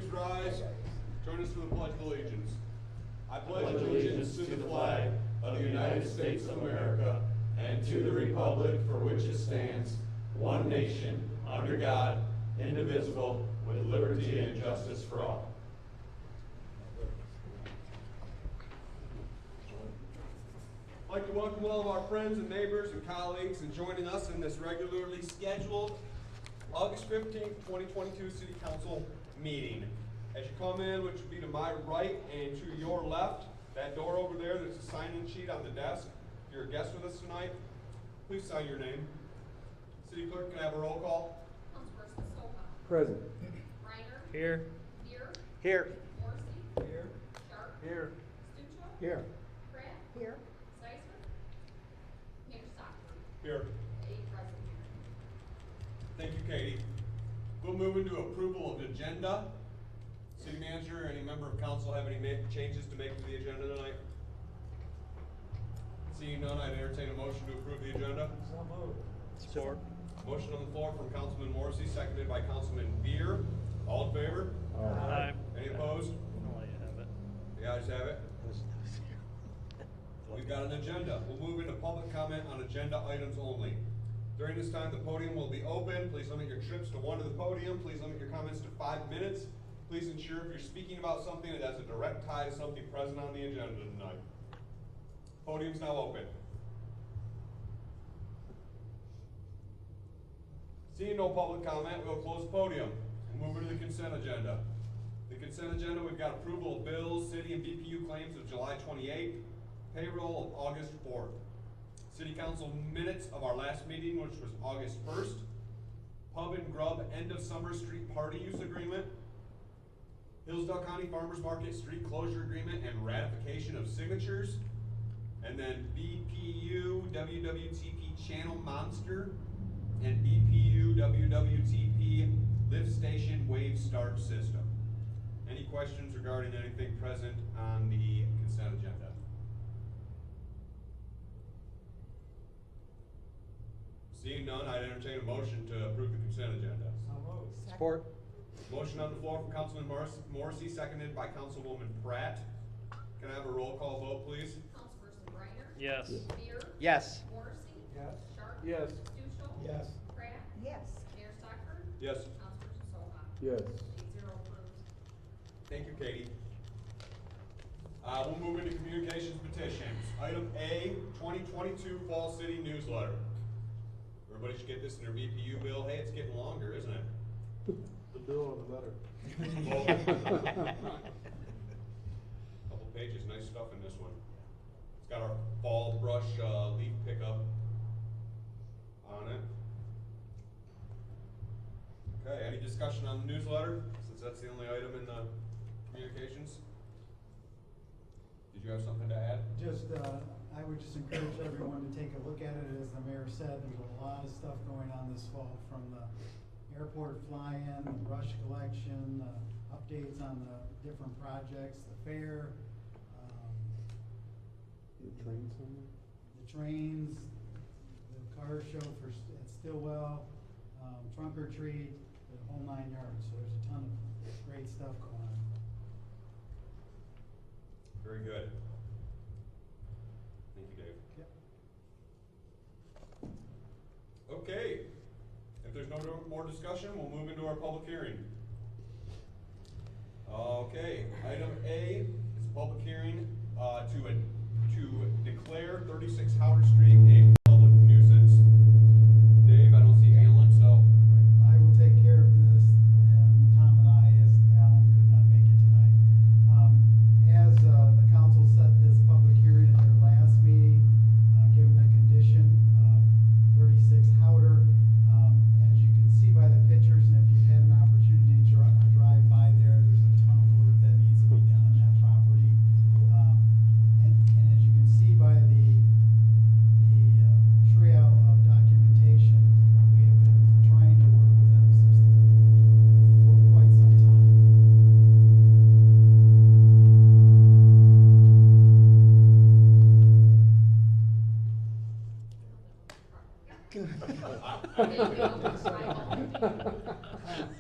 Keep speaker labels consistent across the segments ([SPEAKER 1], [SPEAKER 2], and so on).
[SPEAKER 1] please rise. Join us for the Pledge of Allegiance. I pledge allegiance to the flag of the United States of America and to the republic for which it stands, one nation, under God, indivisible, with liberty and justice for all. I'd like to welcome all of our friends and neighbors and colleagues in joining us in this regularly scheduled August 15th, 2022 City Council meeting. As you come in, which would be to my right and to your left, that door over there, there's a sign-in sheet on the desk. If you're a guest with us tonight, please sign your name. City Clerk, can I have a roll call?
[SPEAKER 2] Councilperson Soha.
[SPEAKER 3] Present.
[SPEAKER 2] Reiner.
[SPEAKER 3] Here.
[SPEAKER 2] Beer.
[SPEAKER 3] Here.
[SPEAKER 2] Morrissey.
[SPEAKER 3] Here.
[SPEAKER 2] Sharp.
[SPEAKER 3] Here.
[SPEAKER 2] Stucho.
[SPEAKER 3] Here.
[SPEAKER 2] Pratt.
[SPEAKER 4] Here.
[SPEAKER 2] Seisman. Mayor Stockford.
[SPEAKER 1] Here.
[SPEAKER 2] 8 present.
[SPEAKER 1] Thank you, Katie. We'll move into approval of the agenda. City Manager, any member of council have any changes to make to the agenda tonight? Seeing none, I'd entertain a motion to approve the agenda.
[SPEAKER 3] So moved. Support.
[SPEAKER 1] Motion on the floor from Councilman Morrissey, seconded by Councilman Beer. All in favor?
[SPEAKER 3] Aye.
[SPEAKER 1] Any opposed?
[SPEAKER 3] I'll let you have it.
[SPEAKER 1] The ayes have it. We've got an agenda. We'll move into public comment on agenda items only. During this time, the podium will be open. Please limit your trips to one to the podium. Please limit your comments to 5 minutes. Please ensure if you're speaking about something that has a direct tie to something present on the agenda tonight. Podium's now open. Seeing no public comment, we'll close the podium and move into the consent agenda. The consent agenda, we've got approval of bills, city and BPU claims of July 28th, payroll of August 4th. City Council minutes of our last meeting, which was August 1st. Pub and Grub end of summer street party use agreement. Hillsdale County Farmers Market street closure agreement and ratification of signatures. And then BPU WWTP Channel Monster and BPU WWTP Lift Station Wave Start System. Any questions regarding anything present on the consent agenda? Seeing none, I'd entertain a motion to approve the consent agenda.
[SPEAKER 3] Support.
[SPEAKER 1] Motion on the floor from Councilman Morrissey, seconded by Councilwoman Pratt. Can I have a roll call vote, please?
[SPEAKER 2] Councilperson Reiner.
[SPEAKER 3] Yes.
[SPEAKER 2] Beer.
[SPEAKER 3] Yes.
[SPEAKER 2] Morrissey.
[SPEAKER 3] Yes.
[SPEAKER 2] Sharp.
[SPEAKER 3] Yes.
[SPEAKER 2] Stucho.
[SPEAKER 3] Yes.
[SPEAKER 2] Pratt.
[SPEAKER 4] Yes.
[SPEAKER 2] Mayor Stockford.
[SPEAKER 1] Yes.
[SPEAKER 2] Councilperson Soha.
[SPEAKER 3] Yes.
[SPEAKER 2] 8-0 approved.
[SPEAKER 1] Thank you, Katie. We'll move into communications petitions. Item A, 2022 Fall City Newsletter. Everybody should get this in their BPU bill. Hey, it's getting longer, isn't it?
[SPEAKER 3] The bill or the letter?
[SPEAKER 1] Couple pages, nice stuff in this one. It's got our fall brush leaf pickup on it. Okay, any discussion on the newsletter, since that's the only item in the communications? Did you have something to add?
[SPEAKER 5] Just, I would just encourage everyone to take a look at it. As the mayor said, there's a lot of stuff going on this fall, from the airport fly-in, the brush collection, updates on the different projects, the fair,
[SPEAKER 3] The train somewhere?
[SPEAKER 5] the trains, the car show at Stillwell, trunk or treat, the whole 9 yards. So there's a ton of great stuff going on.
[SPEAKER 1] Very good. Thank you, Dave.
[SPEAKER 5] Yep.
[SPEAKER 1] Okay, if there's no more discussion, we'll move into our public hearing. Okay, item A is a public hearing to declare 36 Howard Street a public nuisance. Dave, I don't see Alan, so.
[SPEAKER 5] I will take care of this, Tom and I, as Alan could not make it tonight. As the council set this public hearing at their last meeting, given the condition of 36 Howder, as you can see by the pictures, and if you've had an opportunity to drive by there, there's a ton of work that needs to be done on that property. And as you can see by the trail of documentation, we have been trying to work with them for quite some time.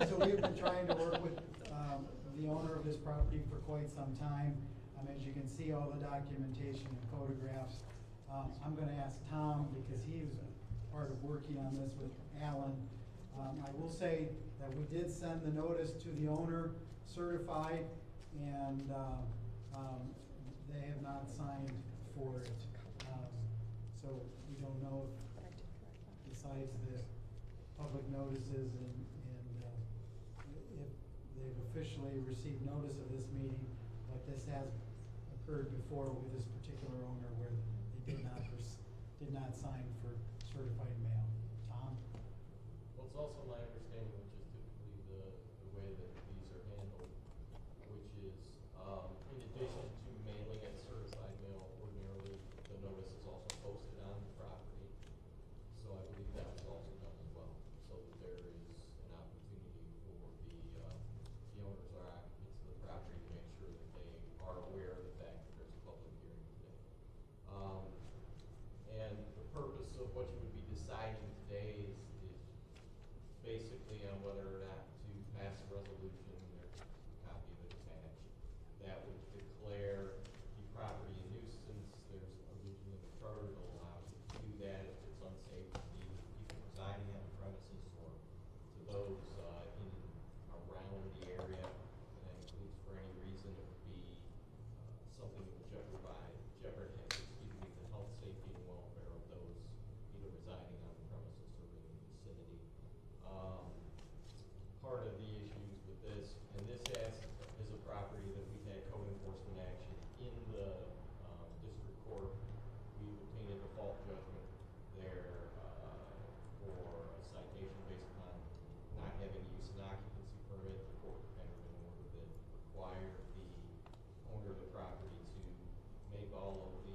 [SPEAKER 5] So we've been trying to work with the owner of this property for quite some time. As you can see, all the documentation and photographs. I'm gonna ask Tom, because he was part of working on this with Alan. I will say that we did send the notice to the owner certified, and, they have not signed for it. So we don't know if, besides the public notices and if they've officially received notice of this meeting, but this has occurred before with this particular owner where they did not sign for certified mail. Tom?
[SPEAKER 4] Well, it's also my understanding, which is typically the way that these are handled, which is, in addition to mailing it certified mail, ordinarily, the notice is also posted on the property. So I believe that was also done as well, so that there is an opportunity for the owners or occupants of the property to make sure that they are aware of the fact that there's a public hearing today. And the purpose of what you would be deciding today is basically on whether or not to pass a resolution, there's a copy of it attached, that would declare the property a nuisance. There's a provision in the charter that allows you to do that if it's unsafe to the people residing on the premises or to those in around the area. And that includes for any reason it would be something that would jeopardize the health, safety, and welfare of those either residing on the premises or in the vicinity. Part of the issues with this, and this is a property that we've had code enforcement action in the district court. We've obtained a default judgment there for a citation based upon not having use and occupancy permit. The court entered an order that required the owner of the property to make all of the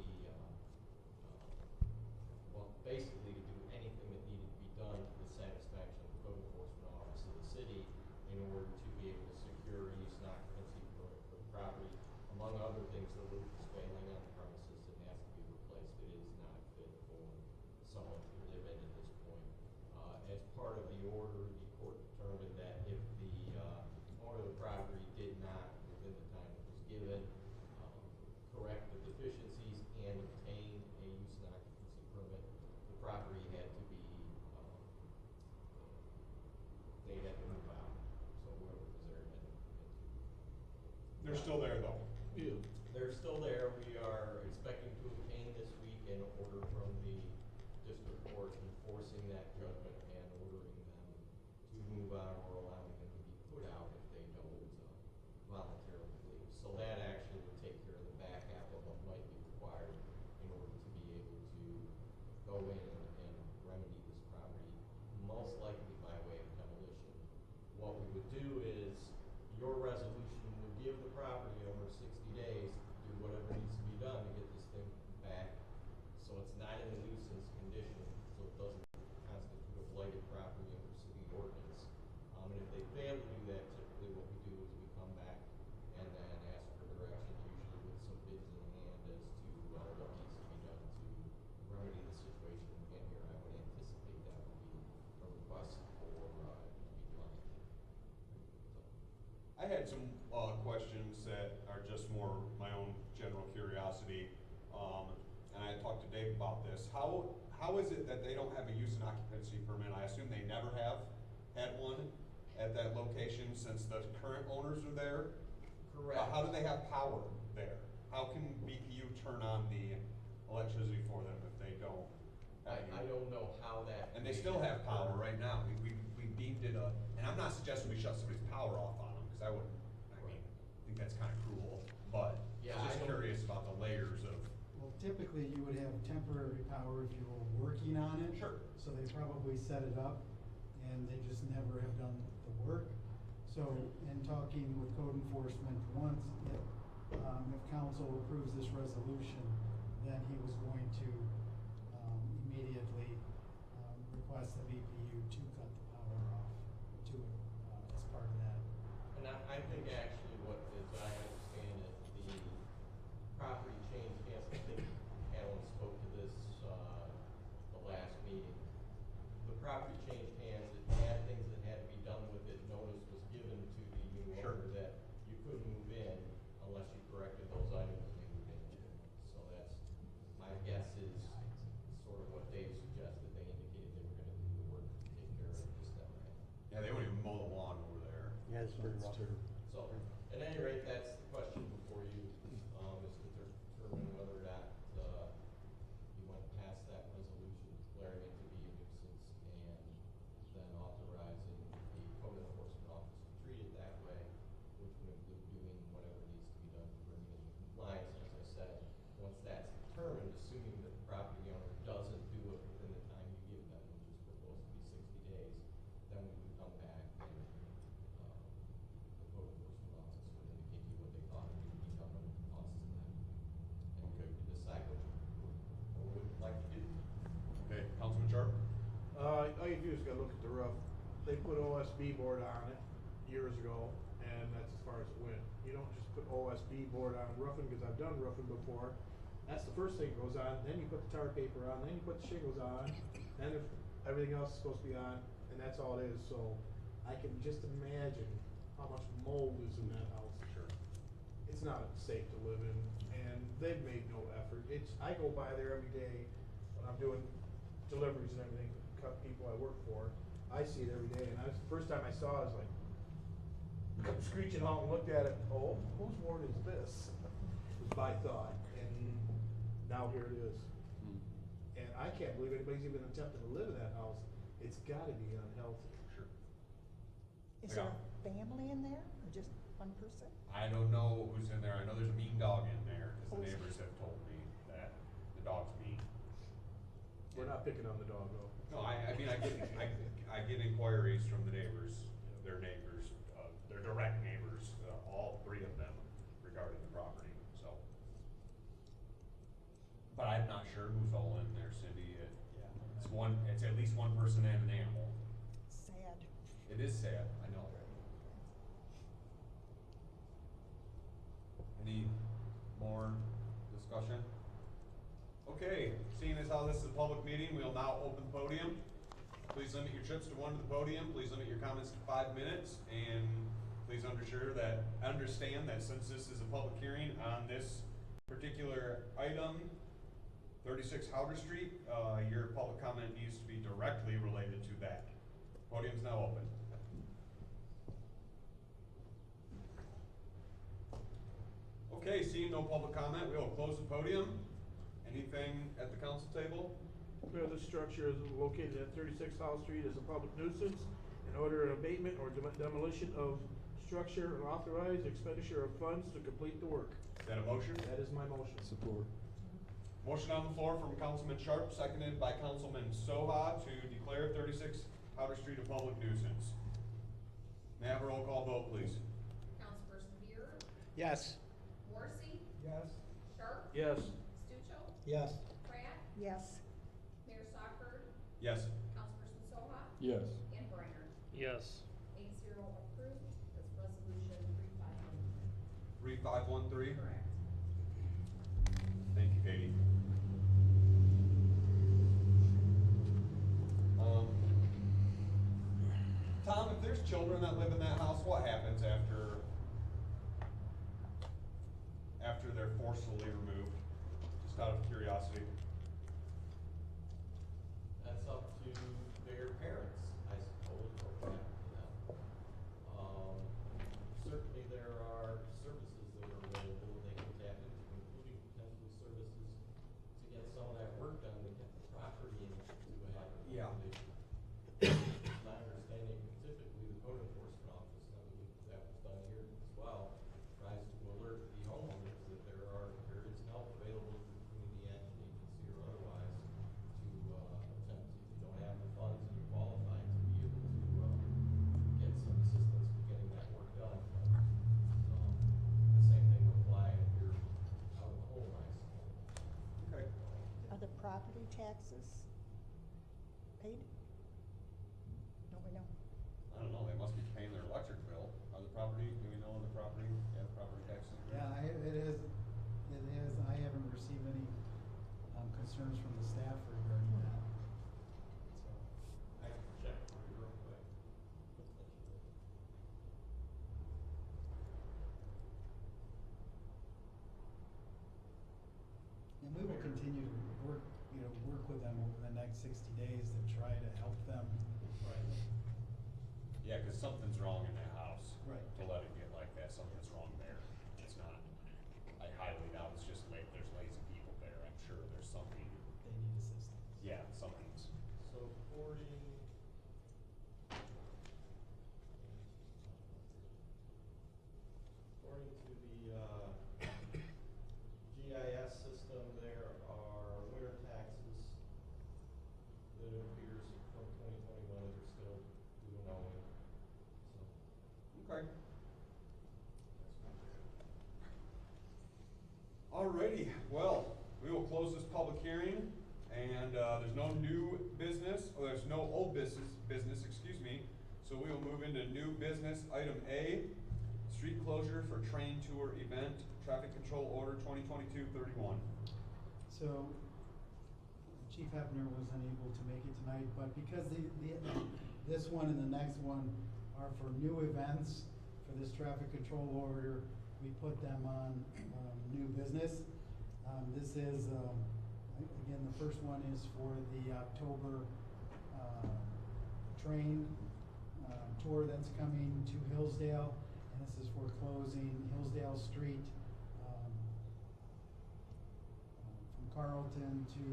[SPEAKER 4] well, basically to do anything that needed to be done to the satisfaction of the code enforcement office of the city in order to be able to secure use and occupancy for the property. Among other things, the roof is failing on the premises and has to be replaced. It is not fit for someone to live in at this point. As part of the order, the court determined that if the owner of the property did not, within the time that was given, correct the deficiencies and obtain a use and occupancy permit, the property had to be, they had to move out. So whoever was there had to.
[SPEAKER 1] They're still there though.
[SPEAKER 4] Yeah. They're still there. We are expecting to obtain this week an order from the district court enforcing that judgment and ordering them to move out or allowing them to be put out if they don't voluntarily leave. So that actually would take care of the back half of what might be required in order to be able to go in and remedy this property, most likely by way of demolition. What we would do is, your resolution would give the property owner 60 days to do whatever needs to be done to get this thing back, so it's not in a nuisance condition, so it doesn't constitute a blighted property under city ordinance. And if they fail to do that, typically what we do is we come back and then ask for direction, usually with some bids in hand as to what needs to be done to remedy the situation. Again, here I would anticipate that would be a request for it to be done.
[SPEAKER 1] I had some questions that are just more my own general curiosity, and I talked to Dave about this. How is it that they don't have a use and occupancy permit? I assume they never have had one at that location since the current owners are there?
[SPEAKER 4] Correct.
[SPEAKER 1] How do they have power there? How can BPU turn on the electricity for them if they don't?
[SPEAKER 4] I don't know how that.
[SPEAKER 1] And they still have power right now. We deemed it and I'm not suggesting we shut somebody's power off on them, because I think that's kind of cruel, but
[SPEAKER 4] Yeah,
[SPEAKER 1] I'm just
[SPEAKER 4] I don't-
[SPEAKER 1] curious about the layers of.
[SPEAKER 5] Well, typically you would have temporary power if you were working on it.
[SPEAKER 1] Sure.
[SPEAKER 5] So they probably set it up and they just never have done the work. So in talking with code enforcement, once if council approves this resolution, then he was going to immediately request the BPU to cut the power off to it as part of that.
[SPEAKER 4] And I think actually what, as I understand it, the property change hands, I think Alan spoke to this, the last meeting. The property changed hands, it had things that had to be done with it, notice was given to the new
[SPEAKER 1] Sure.
[SPEAKER 4] owner that you
[SPEAKER 3] Yeah, it's pretty rough.
[SPEAKER 4] So, at any rate, that's the question before you, is to determine whether or not, you want to pass that resolution declaring it to be a nuisance and then authorizing the code enforcement officer to treat it that way, which would include doing whatever needs to be done to bring it into compliance. As I said, once that's determined, assuming that the property owner doesn't do it within the time you give them, which is proposed to be 60 days, then we would come back and, the code enforcement office would indicate to you what they thought it would be done, what it costs them. And you could decide what you would like to do.
[SPEAKER 1] Okay, Councilman Sharp?
[SPEAKER 3] All you do is gotta look at the roof. They put OSB board on it years ago, and that's as far as it went. You don't just put OSB board on roofing, cause I've done roofing before. That's the first thing that goes on, then you put the tar paper on, then you put the shingles on, then if everything else is supposed to be on, and that's all it is, so I can just imagine how much mold is in that house.
[SPEAKER 1] Sure.
[SPEAKER 3] It's not safe to live in, and they've made no effort. I go by there every day when I'm doing deliveries and everything, cut people I work for. I see it every day, and the first time I saw it, I was like, come screeching out and looked at it, oh, whose ward is this? Was my thought, and now here it is. And I can't believe anybody's even attempting to live in that house. It's gotta be unhealthy.
[SPEAKER 1] Sure.
[SPEAKER 6] Is there a family in there or just one person?
[SPEAKER 1] I don't know who's in there. I know there's a mean dog in there, cause
[SPEAKER 6] Oh,
[SPEAKER 1] the
[SPEAKER 6] is
[SPEAKER 1] neighbors have told me that the dog's mean.
[SPEAKER 3] We're not picking on the dog, though.
[SPEAKER 1] No, I mean, I get inquiries from the neighbors, their neighbors, their direct neighbors, all three of them regarding the property, so. But I'm not sure who's all in there, Cindy. It's at least one person and an animal.
[SPEAKER 6] Sad.
[SPEAKER 1] It is sad, I know. Any more discussion? Okay, seeing as how this is a public meeting, we'll now open the podium. Please limit your trips to one to the podium, please limit your comments to 5 minutes, and please understand that since this is a public hearing on this particular item, 36 Howder Street, your public comment needs to be directly related to that. Podium's now open. Okay, seeing no public comment, we will close the podium. Anything at the council table?
[SPEAKER 3] Declare this structure is located at 36 Howell Street as a public nuisance and order an abatement or demolition of structure and authorize expenditure of funds to complete the work.
[SPEAKER 1] Is that a motion?
[SPEAKER 3] That is my motion. Support.
[SPEAKER 1] Motion on the floor from Councilman Sharp, seconded by Councilman Soha to declare 36 Powder Street a public nuisance. May I have a roll call vote, please?
[SPEAKER 2] Councilperson Beer,
[SPEAKER 3] Yes.
[SPEAKER 2] Morrissey,
[SPEAKER 3] Yes.
[SPEAKER 2] Sharp,
[SPEAKER 3] Yes.
[SPEAKER 2] Stucho,
[SPEAKER 3] Yes.
[SPEAKER 2] Pratt,
[SPEAKER 6] Yes.
[SPEAKER 2] Mayor Stockford,
[SPEAKER 1] Yes.
[SPEAKER 2] Councilperson Soha,
[SPEAKER 3] Yes.
[SPEAKER 2] and Briner.
[SPEAKER 3] Yes.
[SPEAKER 2] 8-0 approved, that's resolution 3513.
[SPEAKER 1] 3513?
[SPEAKER 2] Correct.
[SPEAKER 1] Thank you, Katie. Tom, if there's children that live in that house, what happens after they're forcibly removed? Just out of curiosity.
[SPEAKER 4] That's up to their parents, I suppose, or what happened to them. Certainly there are services that are available they can tap into, including potentially services to get some of that work done, to get the property into a habitable
[SPEAKER 1] Yeah.
[SPEAKER 4] condition. My understanding, typically the code enforcement office, and I believe that was done here as well, tries to alert the homeowners that there is help available through community action agency or otherwise to, attempt, if you don't have the funds and you're qualified, to be able to, get some assistance with getting that work done. The same thing would apply if you're out of the home, I suppose.
[SPEAKER 1] Okay.
[SPEAKER 6] Are the property taxes paid? Don't we know?
[SPEAKER 1] I don't know, they must be paying their electric bill. Are the property, do we know the property, yeah, the property taxes?
[SPEAKER 5] Yeah, it is, I haven't received any, concerns from the staff regarding that. So,
[SPEAKER 4] I can check for you real quick.
[SPEAKER 5] and we will continue to work with them over the next 60 days to try to help them.
[SPEAKER 1] Right. Yeah, cause something's wrong in that house. Yeah, something's.
[SPEAKER 4] So according. According to the, GIS system, there are winter taxes that it appears from 2021 that are still due and owing, so.
[SPEAKER 1] Okay. Alrighty, well, we will close this public hearing, and, there's no new business, or there's no old business, excuse me. So we will move into new business, item A, street closure for train tour event, traffic control order 2022-31.
[SPEAKER 5] So Chief Hefner was unable to make it tonight, but because this one and the next one are for new events for this traffic control order, we put them on, new business. This is, again, the first one is for the October, train, tour that's coming to Hillsdale. And this is for closing Hillsdale Street, from Carlton to,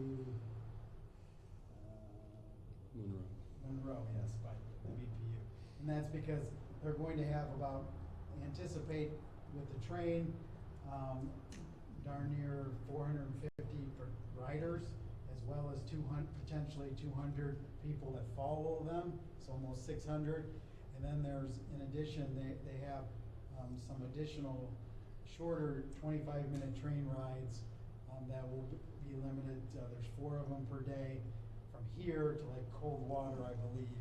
[SPEAKER 5] Monroe, yes, by the BPU. And that's because they're going to have anticipate with the train, darn near 450 riders, as well as potentially 200 people that follow them, so almost 600. And then there's, in addition, they have, some additional shorter 25-minute train rides, that will be limited, there's 4 of them per day, from here to like Coldwater, I believe,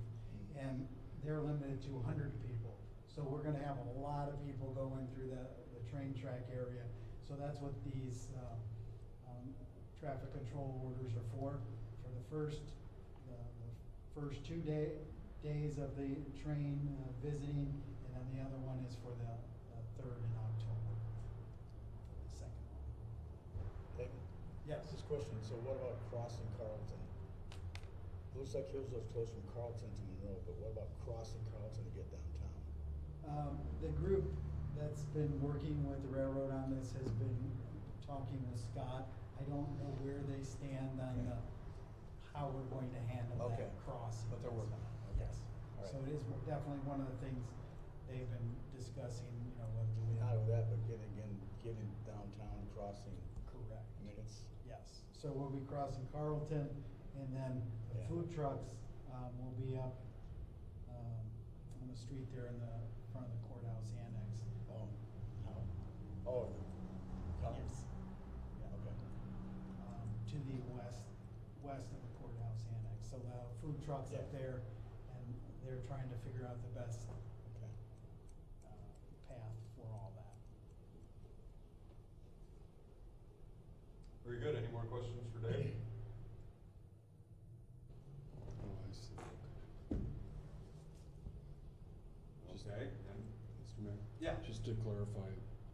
[SPEAKER 5] and they're limited to 100 people. So we're gonna have a lot of people going through the train track area. So that's what these, traffic control orders are for the first 2 days of the train visiting, and then the other one is for the 3rd in October, the second one.
[SPEAKER 7] David?
[SPEAKER 5] Yes.
[SPEAKER 7] This question, so what about crossing Carlton? Looks like Hillsdale's close from Carlton to Monroe, but what about crossing Carlton to get downtown?
[SPEAKER 5] The group that's been working with the railroad on this has been talking with Scott. I don't know where they stand on
[SPEAKER 7] Okay.
[SPEAKER 5] how we're going to handle
[SPEAKER 7] Okay.
[SPEAKER 5] that crossing.
[SPEAKER 7] But they're working on it, okay.
[SPEAKER 5] Yes.
[SPEAKER 7] All right.
[SPEAKER 5] So it is definitely one of the things they've been discussing, whether we.
[SPEAKER 7] Not only that, but getting downtown, crossing,
[SPEAKER 5] Correct.
[SPEAKER 7] I mean, it's,
[SPEAKER 5] Yes, so we'll be crossing Carlton, and then the
[SPEAKER 7] Yeah.
[SPEAKER 5] food trucks, will be up, on the street there in the front of the courthouse annex.
[SPEAKER 7] oh, how? Oh,
[SPEAKER 5] Yes. Yeah.
[SPEAKER 7] Okay.
[SPEAKER 5] To the west of the courthouse annex, so the food trucks up
[SPEAKER 7] Yeah.
[SPEAKER 5] there, and they're trying to figure out the best,
[SPEAKER 7] Okay.
[SPEAKER 5] path for all that.
[SPEAKER 1] Very good, any more questions for Dave?
[SPEAKER 8] Oh, I see.
[SPEAKER 1] Okay, and,
[SPEAKER 8] Mr. Mayor?
[SPEAKER 1] yeah,
[SPEAKER 8] Just to clarify,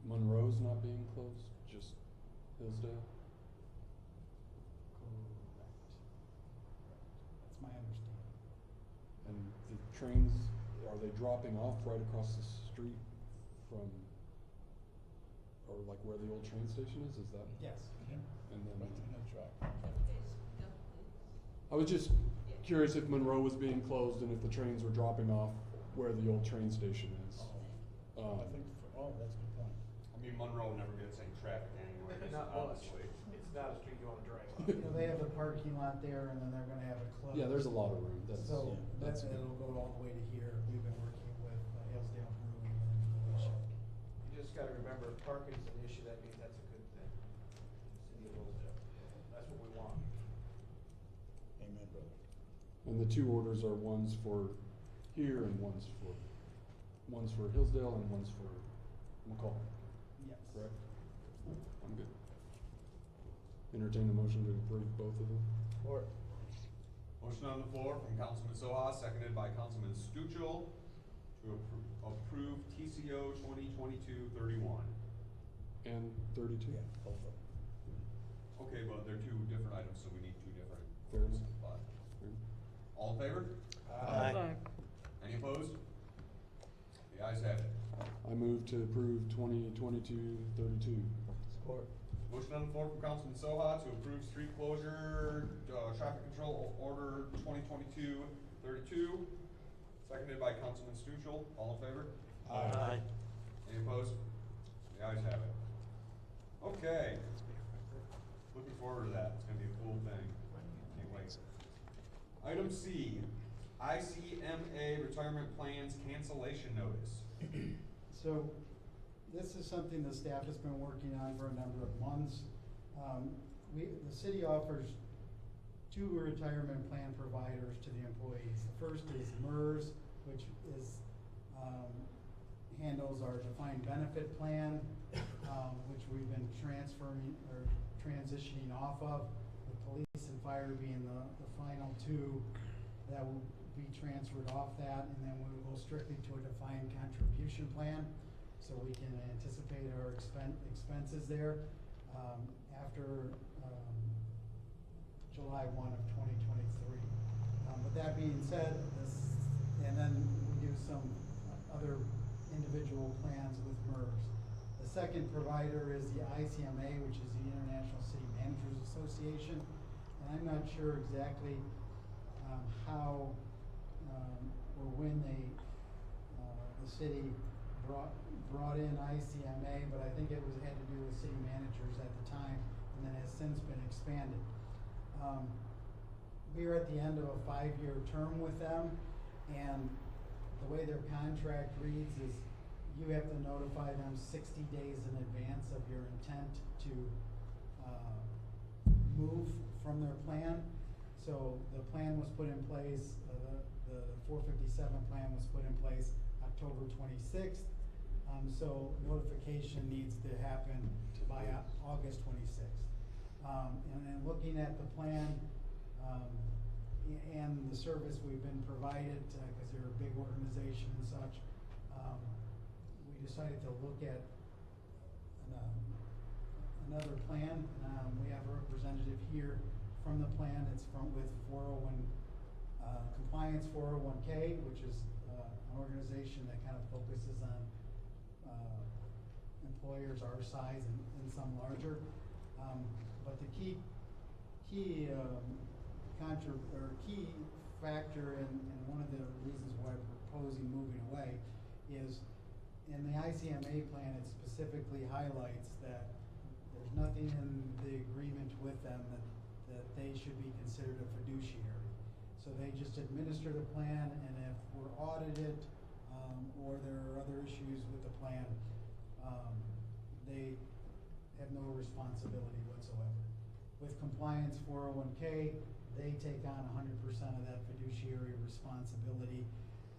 [SPEAKER 8] Monroe's not being closed, just Hillsdale?
[SPEAKER 5] Correct. That's my understanding.
[SPEAKER 8] And the trains, are they dropping off right across the street from, or like where the old train station is that?
[SPEAKER 5] Yes.
[SPEAKER 7] Yeah.
[SPEAKER 8] And then,
[SPEAKER 7] Right in the track.
[SPEAKER 8] I was just curious if Monroe was being closed and if the trains were dropping off where the old train station is.
[SPEAKER 7] I think, that's a good point.
[SPEAKER 1] I mean, Monroe never gets any traffic anyway, honestly.
[SPEAKER 3] It's not a street you wanna drive on.
[SPEAKER 5] They have the parking lot there, and then they're gonna have it closed.
[SPEAKER 8] Yeah, there's a lot of room, that's,
[SPEAKER 5] So,
[SPEAKER 8] that's good.
[SPEAKER 5] it'll go all the way to here. We've been working with Hillsdale Brewing and Felicia.
[SPEAKER 3] You just gotta remember, if parking's an issue, that means that's a good thing. City of Hillsdale, that's what we want.
[SPEAKER 7] Amen, brother.
[SPEAKER 8] And the 2 orders are one's for here and one's for Hillsdale and one's for McCall,
[SPEAKER 5] Yes.
[SPEAKER 8] correct? I'm good. Entertain a motion to approve both of them?
[SPEAKER 7] Or,
[SPEAKER 1] Motion on the floor from Councilman Soha, seconded by Councilman Stuchel, to approve TCO 2022-31.
[SPEAKER 8] And 32?
[SPEAKER 7] yeah, both of them.
[SPEAKER 1] Okay, but they're 2 different items, so we need 2 different
[SPEAKER 8] Fair
[SPEAKER 1] votes,
[SPEAKER 8] enough.
[SPEAKER 1] but,
[SPEAKER 8] Fair.
[SPEAKER 1] all in favor?
[SPEAKER 7] Aye.
[SPEAKER 1] Any opposed? The ayes have it.
[SPEAKER 8] I move to approve 2022-32.
[SPEAKER 7] Support.
[SPEAKER 1] Motion on the floor from Councilman Soha to approve street closure, traffic control order 2022-32. Seconded by Councilman Stuchel. All in favor?
[SPEAKER 7] Aye.
[SPEAKER 1] Any opposed? The ayes have it. Okay. Looking forward to that. It's gonna be a cool thing. Can't wait. Item C, ICMA retirement plans cancellation notice.
[SPEAKER 5] So, this is something the staff has been working on for a number of months. The city offers two retirement plan providers to the employees. The first is MERS, which is, handles our defined benefit plan, which we've been transferring or transitioning off of, with police and fire being the final two that will be transferred off that, and then we will go strictly to a defined contribution plan, so we can anticipate our expenses there, after, July 1 of 2023. With that being said, and then we do some other individual plans with MERS. The second provider is the ICMA, which is the International City Managers Association, and I'm not sure exactly how or when the city brought in ICMA, but I think it had to do with city managers at the time, and then has since been expanded. We are at the end of a 5-year term with them, and the way their contract reads is you have to notify them 60 days in advance of your intent to move from their plan. So the plan was put in place, the 457 plan was put in place October 26th. So notification needs to happen by August 26th. And then looking at the plan, and the service we've been provided, because they're a big organization and such, we decided to look at another plan. We have a representative here from the plan. It's with 401, Compliance 401k, which is an organization that kind of focuses on employers our size and some larger. But the key factor and one of the reasons why we're proposing moving away is in the ICMA plan, it specifically highlights that there's nothing in the agreement with them that they should be considered a fiduciary. So they just administer the plan, and if we're audited, or there are other issues with the plan, they have no responsibility whatsoever. With Compliance 401k, they take on 100% of that fiduciary responsibility.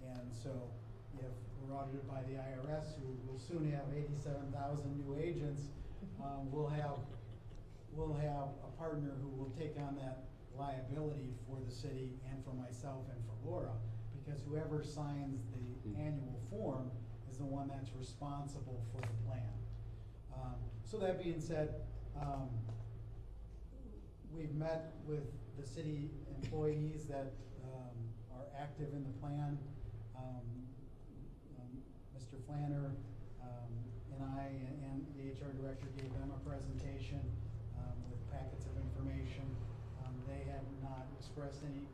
[SPEAKER 5] And so if we're audited by the IRS, who will soon have 87,000 new agents, we'll have a partner who will take on that liability for the city and for myself and for Laura, because whoever signs the annual form is the one that's responsible for the plan. So that being said, we've met with the city employees that are active in the plan. Mr. Flanner and I and the HR director gave them a presentation with packets of information. They have not expressed any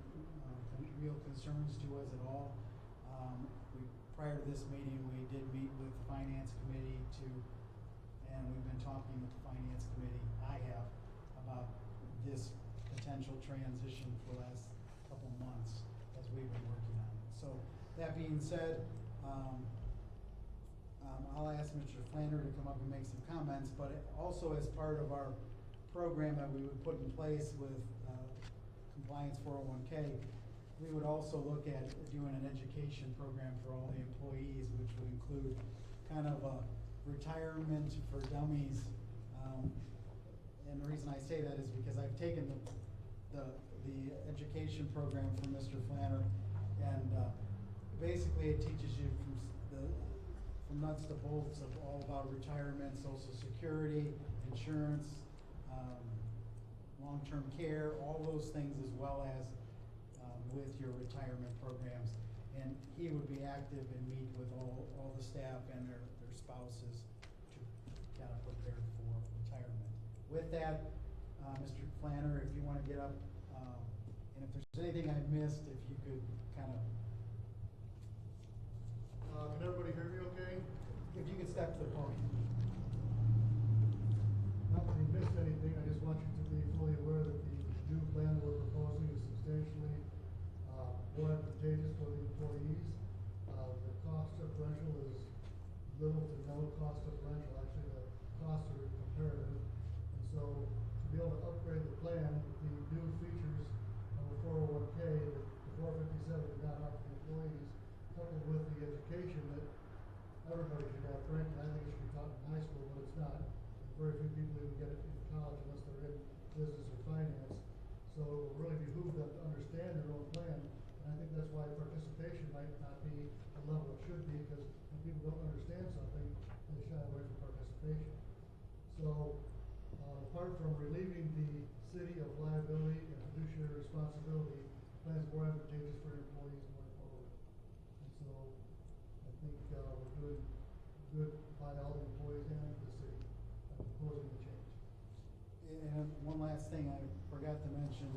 [SPEAKER 5] real concerns to us at all. Prior to this meeting, we did meet with the finance committee and we've been talking with the finance committee, I have, about this potential transition for the last couple months as we've been working on it. So that being said, I'll ask Mr. Flanner to come up and make some comments, but also as part of our program that we would put in place with Compliance 401k, we would also look at doing an education program for all the employees, which would include kind of a retirement for dummies. And the reason I say that is because I've taken the education program from Mr. Flanner, and basically it teaches you from nuts to bolts of all about retirement, Social Security, insurance, long-term care, all those things, as well as with your retirement programs. And he would be active and meet with all the staff and their spouses to kind of prepare for retirement. with that, Mr. Planner, if you wanna get up, and if there's anything I missed, if you could kind of,
[SPEAKER 9] Can everybody hear me okay?
[SPEAKER 5] if you could step to the podium.
[SPEAKER 9] Not that you missed anything, I just want you to be fully aware that the new plan that we're proposing is substantially, more advantageous for the employees. The cost differential is little to no cost differential, actually the costs are comparative. And so, to be able to upgrade the plan, the new features of a 401K, that the 457 did not offer the employees, coupled with the education that everybody should have, frankly, I think it should be taught in high school, but it's not. Very few people even get it in college unless they're in business or finance. So it will really behoove them to understand their own plan. And I think that's why participation might not be the level it should be, because when people don't understand something, they shy away from participation. So, apart from relieving the city of liability and fiduciary responsibility, the plan is more advantageous for employees going forward. And so, I think, we're doing good by all the employees and the city, proposing the change.
[SPEAKER 5] And one last thing I forgot to mention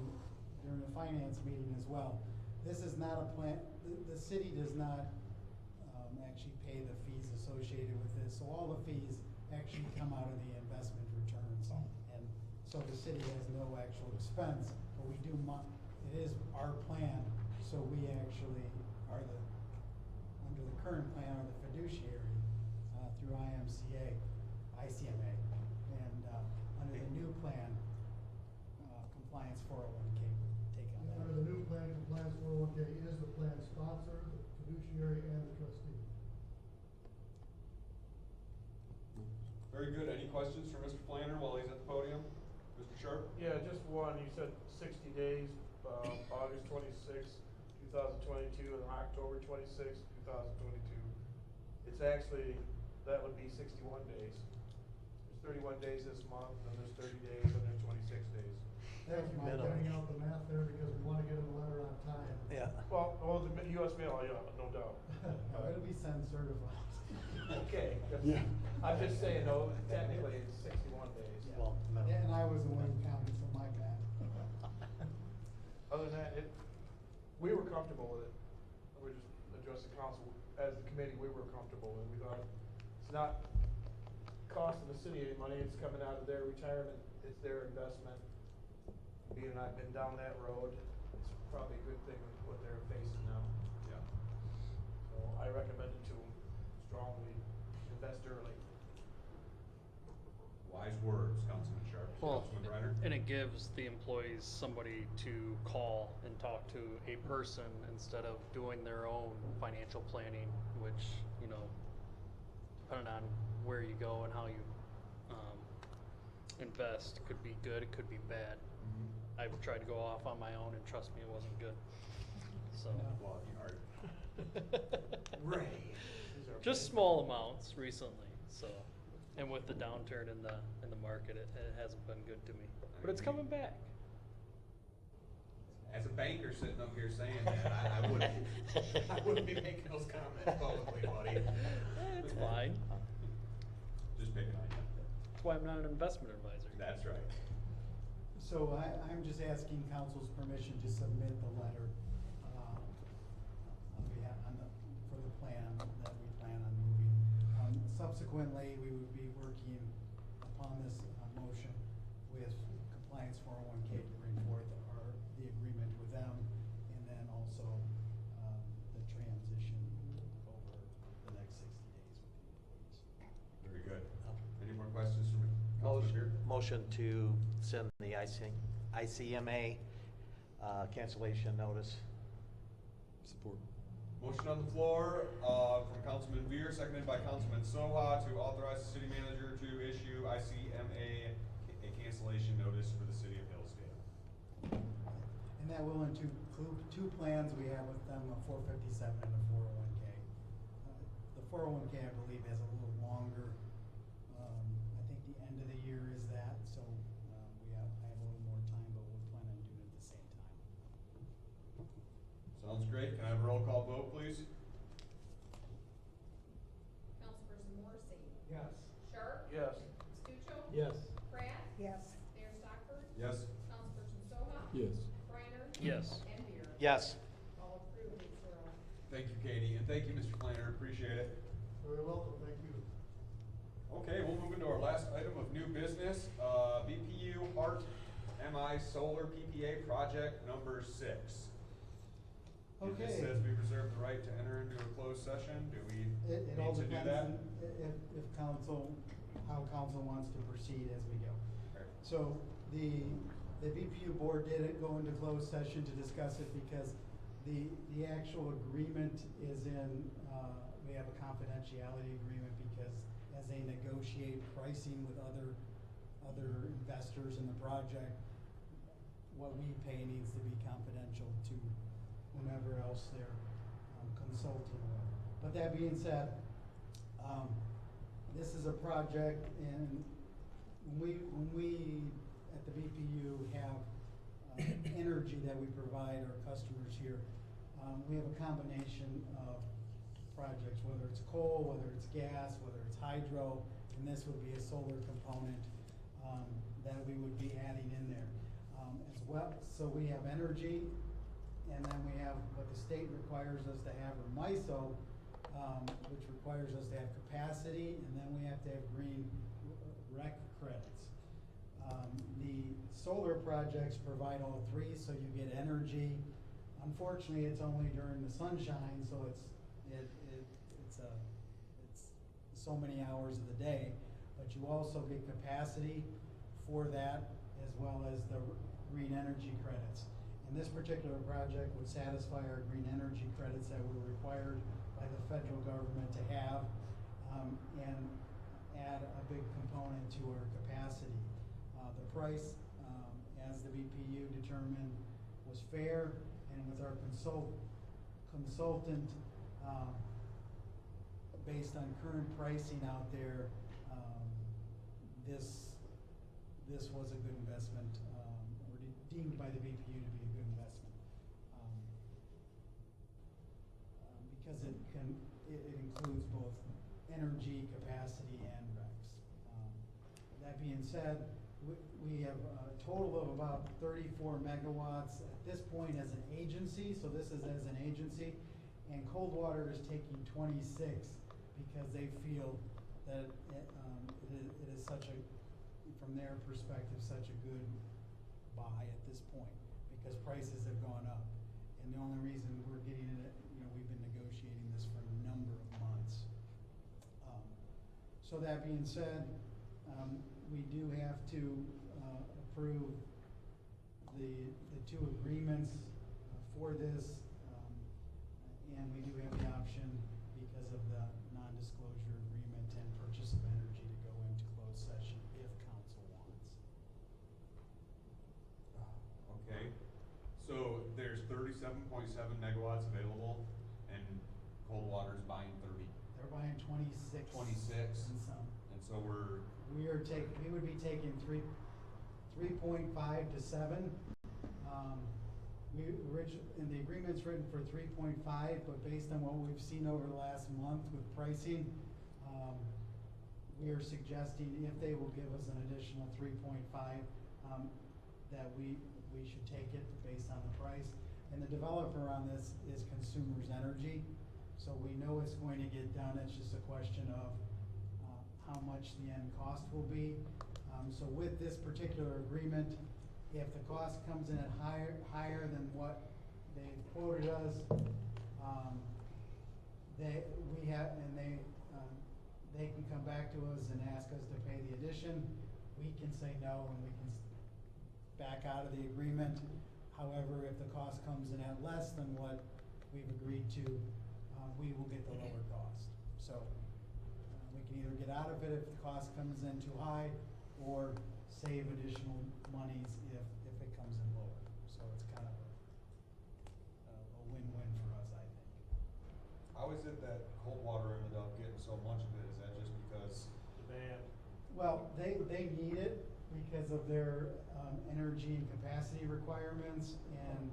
[SPEAKER 5] during the finance meeting as well. This is not a plan, the city does not, actually pay the fees associated with this. So all the fees actually come out of the investment returns. And so the city has no actual expense, but we do it is our plan, so we actually are under the current plan, are the fiduciary, through ICMA. And, under the new plan, compliance 401K would take on that.
[SPEAKER 9] Under the new plan, compliance 401K is the plan sponsor, the fiduciary, and the trustee.
[SPEAKER 1] Very good. Any questions for Mr. Planner while he's at the podium? Mr. Sharp?
[SPEAKER 3] Yeah, just one, you said 60 days, August 26th, 2022, and October 26th, 2022. It's actually, that would be 61 days. There's 31 days this month, and there's 30 days, and there's 26 days.
[SPEAKER 9] Thank you for getting out the math there, because we wanna get them a letter on time.
[SPEAKER 7] Yeah.
[SPEAKER 3] Well, the US mail, yeah, no doubt.
[SPEAKER 5] No, it'll be sent certified.
[SPEAKER 3] Okay.
[SPEAKER 8] Yeah.
[SPEAKER 3] I'm just saying, though, technically it's 61 days.
[SPEAKER 5] Yeah.
[SPEAKER 7] Well, no.
[SPEAKER 5] Yeah, and I was in Wayne County, so my bad.
[SPEAKER 3] Other than that, we were comfortable with it. We just addressed the council, as the committee, we were comfortable with it. We thought it's not costing the city any money, it's coming out of their retirement, it's their investment. Being I've been down that road, it's probably a good thing with what they're facing now.
[SPEAKER 1] Yeah.
[SPEAKER 3] So I recommend it to them strongly, invest early.
[SPEAKER 1] Wise words, Councilman Sharp.
[SPEAKER 10] Well,
[SPEAKER 1] Councilman Reiner?
[SPEAKER 10] and it gives the employees somebody to call and talk to a person instead of doing their own financial planning, which, you know, depending on where you go and how you invest, could be good, it could be bad. I've tried to go off on my own and trust me, it wasn't good. So,
[SPEAKER 1] Well, you are.
[SPEAKER 3] Ray.
[SPEAKER 10] just small amounts recently, so, and with the downturn in the market, it hasn't been good to me, but it's coming back.
[SPEAKER 1] As a banker sitting up here saying that, I wouldn't be making those comments publicly, buddy.
[SPEAKER 10] It's fine.
[SPEAKER 1] Just picking on you.
[SPEAKER 10] That's why I'm not an investment advisor.
[SPEAKER 1] That's right.
[SPEAKER 5] So I'm just asking council's permission to submit the letter, on behalf, for the plan that we plan on moving. Subsequently, we would be working upon this, motion with compliance 401K to bring forth the agreement with them, and then also, the transition over the next 60 days with the employees.
[SPEAKER 1] Very good. Any more questions from Councilman Beard?
[SPEAKER 7] Motion to send the ICMA cancellation notice.
[SPEAKER 8] Support.
[SPEAKER 1] Motion on the floor, from Councilman Beer, seconded by Councilman Soha, to authorize the city manager to issue ICMA a cancellation notice for the city of Hillsdale.
[SPEAKER 5] And that will include two plans we have with them, a 457 and a 401K. The 401K, I believe, has a little longer, I think the end of the year is that, so I have a little more time, but we'll plan on doing it at the same time.
[SPEAKER 1] Sounds great. Can I have a roll call vote, please?
[SPEAKER 2] Councilperson Morrissey.
[SPEAKER 9] Yes.
[SPEAKER 2] Sharp.
[SPEAKER 3] Yes.
[SPEAKER 2] Stucho.
[SPEAKER 3] Yes.
[SPEAKER 2] Pratt.
[SPEAKER 6] Yes.
[SPEAKER 10] Yes.
[SPEAKER 2] And Beer.
[SPEAKER 3] Yes.
[SPEAKER 2] All approved, 8-0.
[SPEAKER 1] Thank you, Katie, and thank you, Mr. Planner, appreciate it.
[SPEAKER 9] Very welcome, thank you.
[SPEAKER 1] Okay, we'll move into our last item of new business, BPU Hart MI Solar PPA Project number 6. It just
[SPEAKER 5] Okay.
[SPEAKER 1] says we reserve the right to enter into a closed session, do we
[SPEAKER 5] It all
[SPEAKER 1] need to do
[SPEAKER 5] depends
[SPEAKER 1] that?
[SPEAKER 5] on if council, how council wants to proceed as we go.
[SPEAKER 1] Okay.
[SPEAKER 5] So the BPU board did go into closed session to discuss it because the actual agreement is in, we have a confidentiality agreement because as they negotiate pricing with other investors in the project, what we pay needs to be confidential to whomever else they're consulting with. But that being said, this is a project, and when we at the BPU have energy that we provide our customers here, we have a combination of projects, whether it's coal, whether it's gas, whether it's hydro, and this would be a solar component that we would be adding in there as well. So we have energy, and then we have what the state requires us to have, or MISO, which requires us to have capacity, and then we have to have green rec credits. The solar projects provide all three, so you get energy. Unfortunately, it's only during the sunshine, so it's so many hours of the day, but you also get capacity for that as well as the green energy credits. And this particular project would satisfy our green energy credits that were required by the federal government to have, and add a big component to our capacity. The price, as the BPU determined, was fair, and with our consultant, based on current pricing out there, this was a good investment, or deemed by the BPU to be a good investment. Because it includes both energy, capacity, and recs. That being said, we have a total of about 34 megawatts at this point as an agency, so this is as an agency, and Coldwater is taking 26 because they feel that it is such a, from their perspective, such a good buy at this point, because prices have gone up. And the only reason we're getting it, we've been negotiating this for a number of months. So that being said, we do have to approve the two agreements for this, and we do have the option, because of the non-disclosure agreement and purchase of energy, to go into closed session if council wants.
[SPEAKER 1] Okay, so there's 37.7 megawatts available, and Coldwater's buying 30.
[SPEAKER 5] They're buying 26.
[SPEAKER 1] 26.
[SPEAKER 5] And some.
[SPEAKER 1] And so
[SPEAKER 5] We would be taking 3.5 to 7. And the agreement's written for 3.5, but based on what we've seen over the last month with pricing, we are suggesting if they will give us an additional 3.5, that we should take it based on the price. And the developer on this is Consumers Energy, so we know it's going to get done. It's just a question of how much the end cost will be. So with this particular agreement, if the cost comes in at higher than what they've quoted us, they can come back to us and ask us to pay the addition. We can say no, and we can back out of the agreement. However, if the cost comes in at less than what we've agreed to, we will get the lower cost. So we can either get out of it if the cost comes in too high, or save additional monies if it comes in lower. So it's kind of a win-win for us, I think.
[SPEAKER 1] how is it that Coldwater ended up getting so much of it? Is that just because?
[SPEAKER 3] Demand.
[SPEAKER 5] Well, they need it because of their energy and capacity requirements, and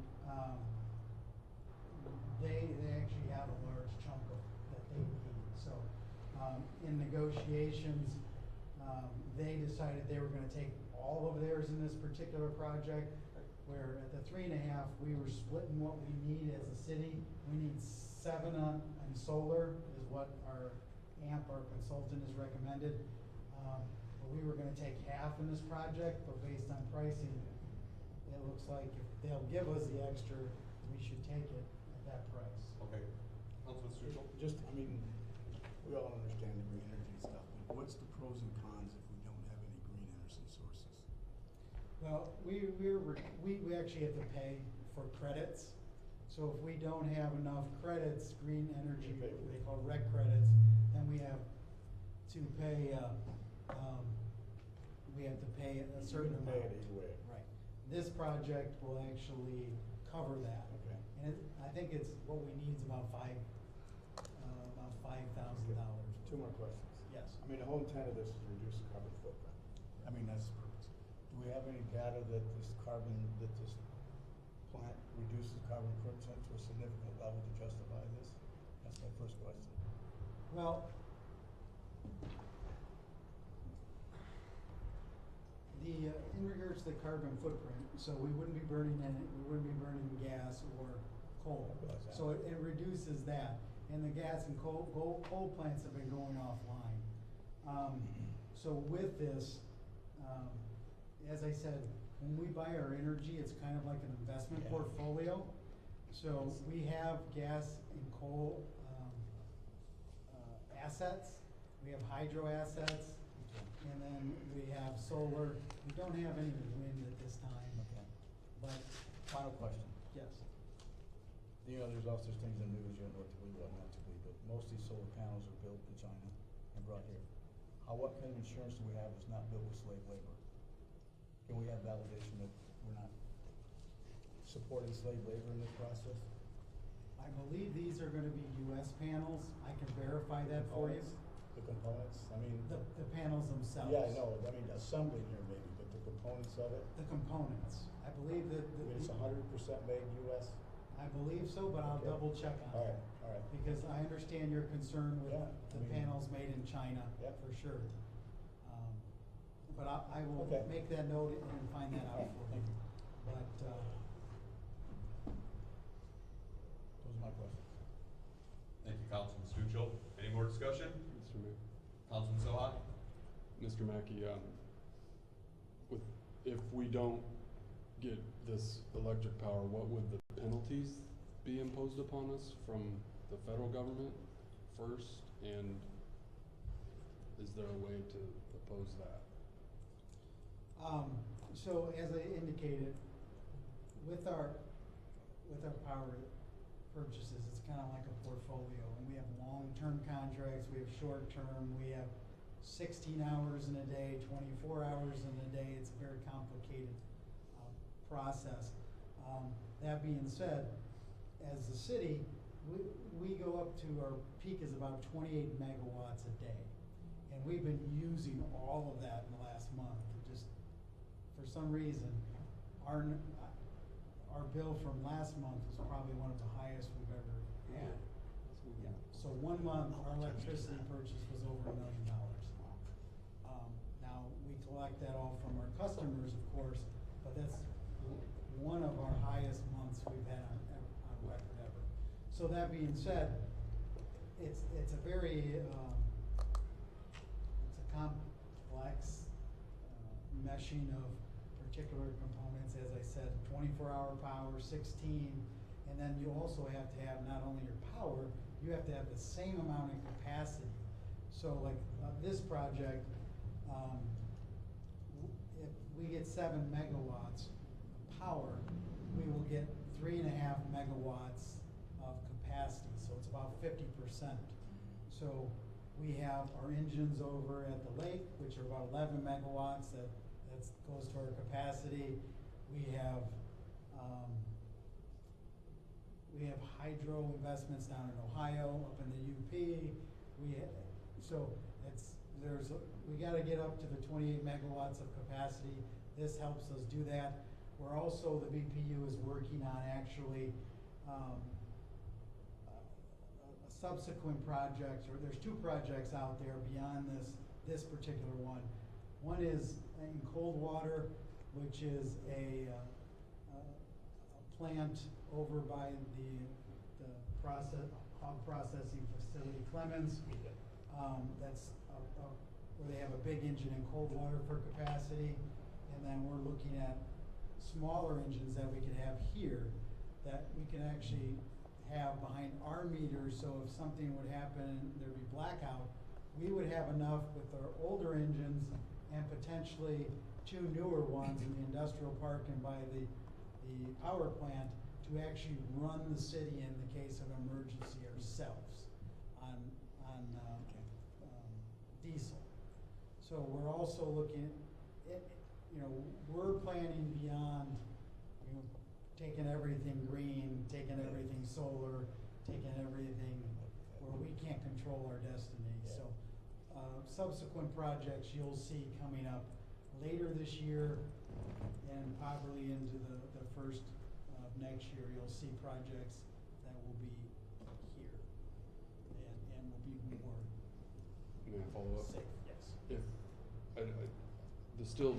[SPEAKER 5] they actually have a large chunk of that they need. So in negotiations, they decided they were going to take all of theirs in this particular project. where at the 3.5, we were splitting what we need as a city. We need 7 on solar is what our our consultant has recommended. But we were gonna take half in this project, but based on pricing, it looks like if they'll give us the extra, we should take it at that price.
[SPEAKER 1] Okay. Councilman Stuchel?
[SPEAKER 7] Just, I mean, we all understand the green energy stuff, but what's the pros and cons if we don't have any green energy sources?
[SPEAKER 5] Well, we actually have to pay for credits. So if we don't have enough credits, green energy,
[SPEAKER 7] We pay for
[SPEAKER 5] they
[SPEAKER 7] it.
[SPEAKER 5] call rec credits, then we have to pay, a certain
[SPEAKER 7] You're
[SPEAKER 5] amount.
[SPEAKER 7] gonna pay it either way.
[SPEAKER 5] Right. This project will actually cover that.
[SPEAKER 7] Okay.
[SPEAKER 5] And I think it's, what we need is about $5,000.
[SPEAKER 7] Two more questions.
[SPEAKER 5] Yes.
[SPEAKER 7] I mean, the whole intent of this is to reduce the carbon footprint. I mean, that's the purpose. Do we have any data that this plant reduces carbon footprint to a significant level to justify this? That's my first question.
[SPEAKER 5] Well, in regards to the carbon footprint, so we wouldn't be burning gas or coal.
[SPEAKER 7] Realize that.
[SPEAKER 5] So it reduces that, and the gas and coal plants have been going offline. So with this, as I said, when we buy our energy, it's kind of like an investment
[SPEAKER 7] Yeah.
[SPEAKER 5] portfolio. So we have gas and coal, assets, we have hydro assets, and then we have solar. We don't have any wind at this time,
[SPEAKER 7] Okay.
[SPEAKER 5] but
[SPEAKER 7] Final question.
[SPEAKER 5] yes.
[SPEAKER 7] You know, there's all such things in the news, you don't know what to believe or not to believe, but most of these solar panels are built in China and brought here. What kind of insurance do we have that's not built with slave labor? Can we have validation that we're not supporting slave labor in this process?
[SPEAKER 5] I believe these are gonna be US panels. I can verify that for you.
[SPEAKER 7] The components, I mean.
[SPEAKER 5] The panels themselves.
[SPEAKER 7] Yeah, I know, I mean, assembly here maybe, but the components of it,
[SPEAKER 5] The components. I believe that,
[SPEAKER 7] I mean, it's 100% made US?
[SPEAKER 5] I believe so, but I'll
[SPEAKER 7] Okay.
[SPEAKER 5] double check on
[SPEAKER 7] All
[SPEAKER 5] that.
[SPEAKER 7] right, all right.
[SPEAKER 5] Because I understand your concern with
[SPEAKER 7] Yeah,
[SPEAKER 5] the
[SPEAKER 7] I mean-
[SPEAKER 5] panels made in China,
[SPEAKER 7] Yep.
[SPEAKER 5] for sure. But I will
[SPEAKER 7] Okay.
[SPEAKER 5] make that note and find that
[SPEAKER 7] All
[SPEAKER 5] out
[SPEAKER 7] right,
[SPEAKER 5] for
[SPEAKER 7] thank
[SPEAKER 5] you.
[SPEAKER 7] you.
[SPEAKER 5] But,
[SPEAKER 7] Those are my questions.
[SPEAKER 1] Thank you, Councilman Stuchel. Any more discussion?
[SPEAKER 8] Mr. Mayor.
[SPEAKER 1] Councilman Soha?
[SPEAKER 8] Mr. Mackey, if we don't get this electric power, what would the penalties be imposed upon us from the federal government first? And is there a way to oppose that?
[SPEAKER 5] so as I indicated, with our power purchases, it's kind of like a portfolio, and we have long-term contracts, we have short-term, we have 16 hours in a day, 24 hours in a day. It's a very complicated process. That being said, as a city, we go up to, our peak is about 28 megawatts a day. And we've been using all of that in the last month. Just for some reason, our bill from last month was probably one of the highest we've ever had. Yeah. So 1 month, our electricity purchase was over $1 million. Now, we collect that all from our customers, of course, but that's one of our highest months we've had on record ever. So that being said, it's a very, it's a complex meshing of particular components, as I said, 24-hour power, 16, and then you also have to have not only your power, you have to have the same amount of capacity. So like this project, if we get 7 megawatts of power, we will get 3.5 megawatts of capacity, so it's about 50%. So we have our engines over at the lake, which are about 11 megawatts, that goes to our capacity. We have hydro investments down in Ohio, up in the UP. We gotta get up to the 28 megawatts of capacity. This helps us do that. We're also, the BPU is working on actually a subsequent projects, or there's 2 projects out there beyond this particular one. One is in Coldwater, which is a plant over by the hog processing facility Clemens. That's where they have a big engine in cold water for capacity. And then we're looking at smaller engines that we could have here that we can actually have behind our meters. So if something would happen, there'd be blackout, we would have enough with our older engines and potentially 2 newer ones in the industrial park and by the power plant to actually run the city in the case of emergency ourselves on diesel. So we're also looking at, we're planning beyond, taking everything green, taking everything solar, taking everything where we can't control our destiny. So subsequent projects you'll see coming up later this year and probably into the first of next year, you'll see projects that will be here and will be more
[SPEAKER 8] May I follow up?
[SPEAKER 5] safe. Yes.
[SPEAKER 8] If,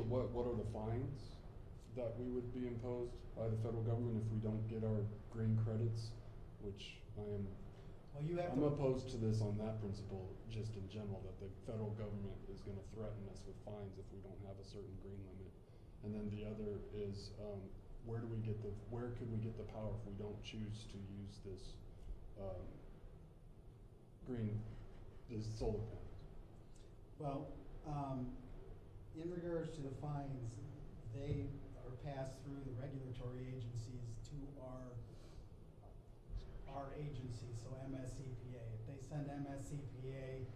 [SPEAKER 8] what are the fines that we would be imposed by the federal government if we don't get our green credits, which I'm opposed to this on that principle, just in general, that the federal government is gonna threaten us with fines if we don't have a certain green limit. And then the other is, where could we get the power if we don't choose to use this, this solar panels?
[SPEAKER 5] Well, in regards to the fines, they are passed through the regulatory agencies to our agency, so MSCPA. If they send MSCPA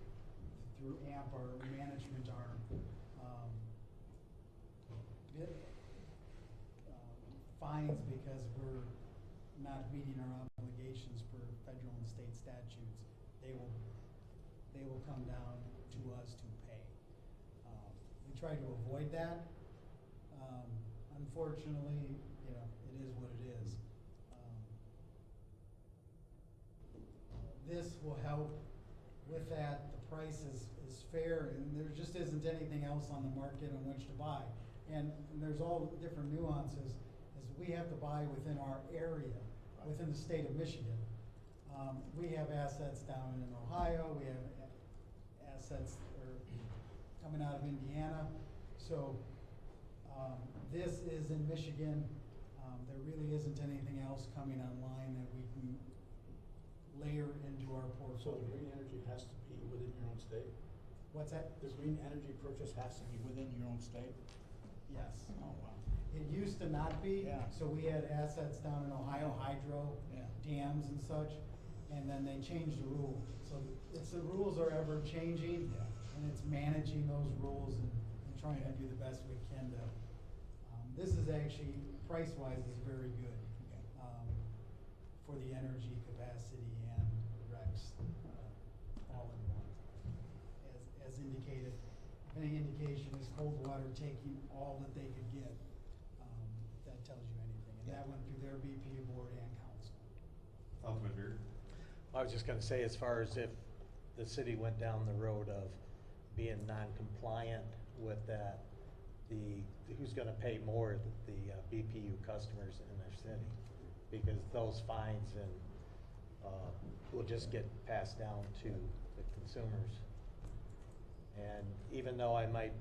[SPEAKER 5] through AMP, our management arm, fines because we're not meeting our obligations per federal and state statutes, they will come down to us to pay. We try to avoid that. Unfortunately, it is what it is. This will help with that. The price is fair, and there just isn't anything else on the market on which to buy. And there's all different nuances, as we have to buy within our area, within the state of Michigan. We have assets down in Ohio, we have assets coming out of Indiana. So this is in Michigan. There really isn't anything else coming online that we can layer into our portfolio.
[SPEAKER 7] So the green energy has to be within your own state?
[SPEAKER 5] What's that?
[SPEAKER 7] The green energy purchase has to be within your own state?
[SPEAKER 5] Yes.
[SPEAKER 7] Oh, wow.
[SPEAKER 5] It used to not be.
[SPEAKER 7] Yeah.
[SPEAKER 5] So we had assets down in Ohio, hydro,
[SPEAKER 7] Yeah.
[SPEAKER 5] dams and such, and then they changed the rules. So the rules are ever changing,
[SPEAKER 7] Yeah.
[SPEAKER 5] and it's managing those rules and trying to do the best we can to. This is actually, price-wise, is very good for the energy capacity and RECs all in one. As indicated, if any indication is Coldwater taking all that they could get, that tells you anything. And that went through their BPU board and council.
[SPEAKER 1] Councilman Beard?
[SPEAKER 11] I was just gonna say, as far as if the city went down the road of being non-compliant with that, who's gonna pay more, the BPU customers in their city? Because those fines will just get passed down to the consumers. And even though I might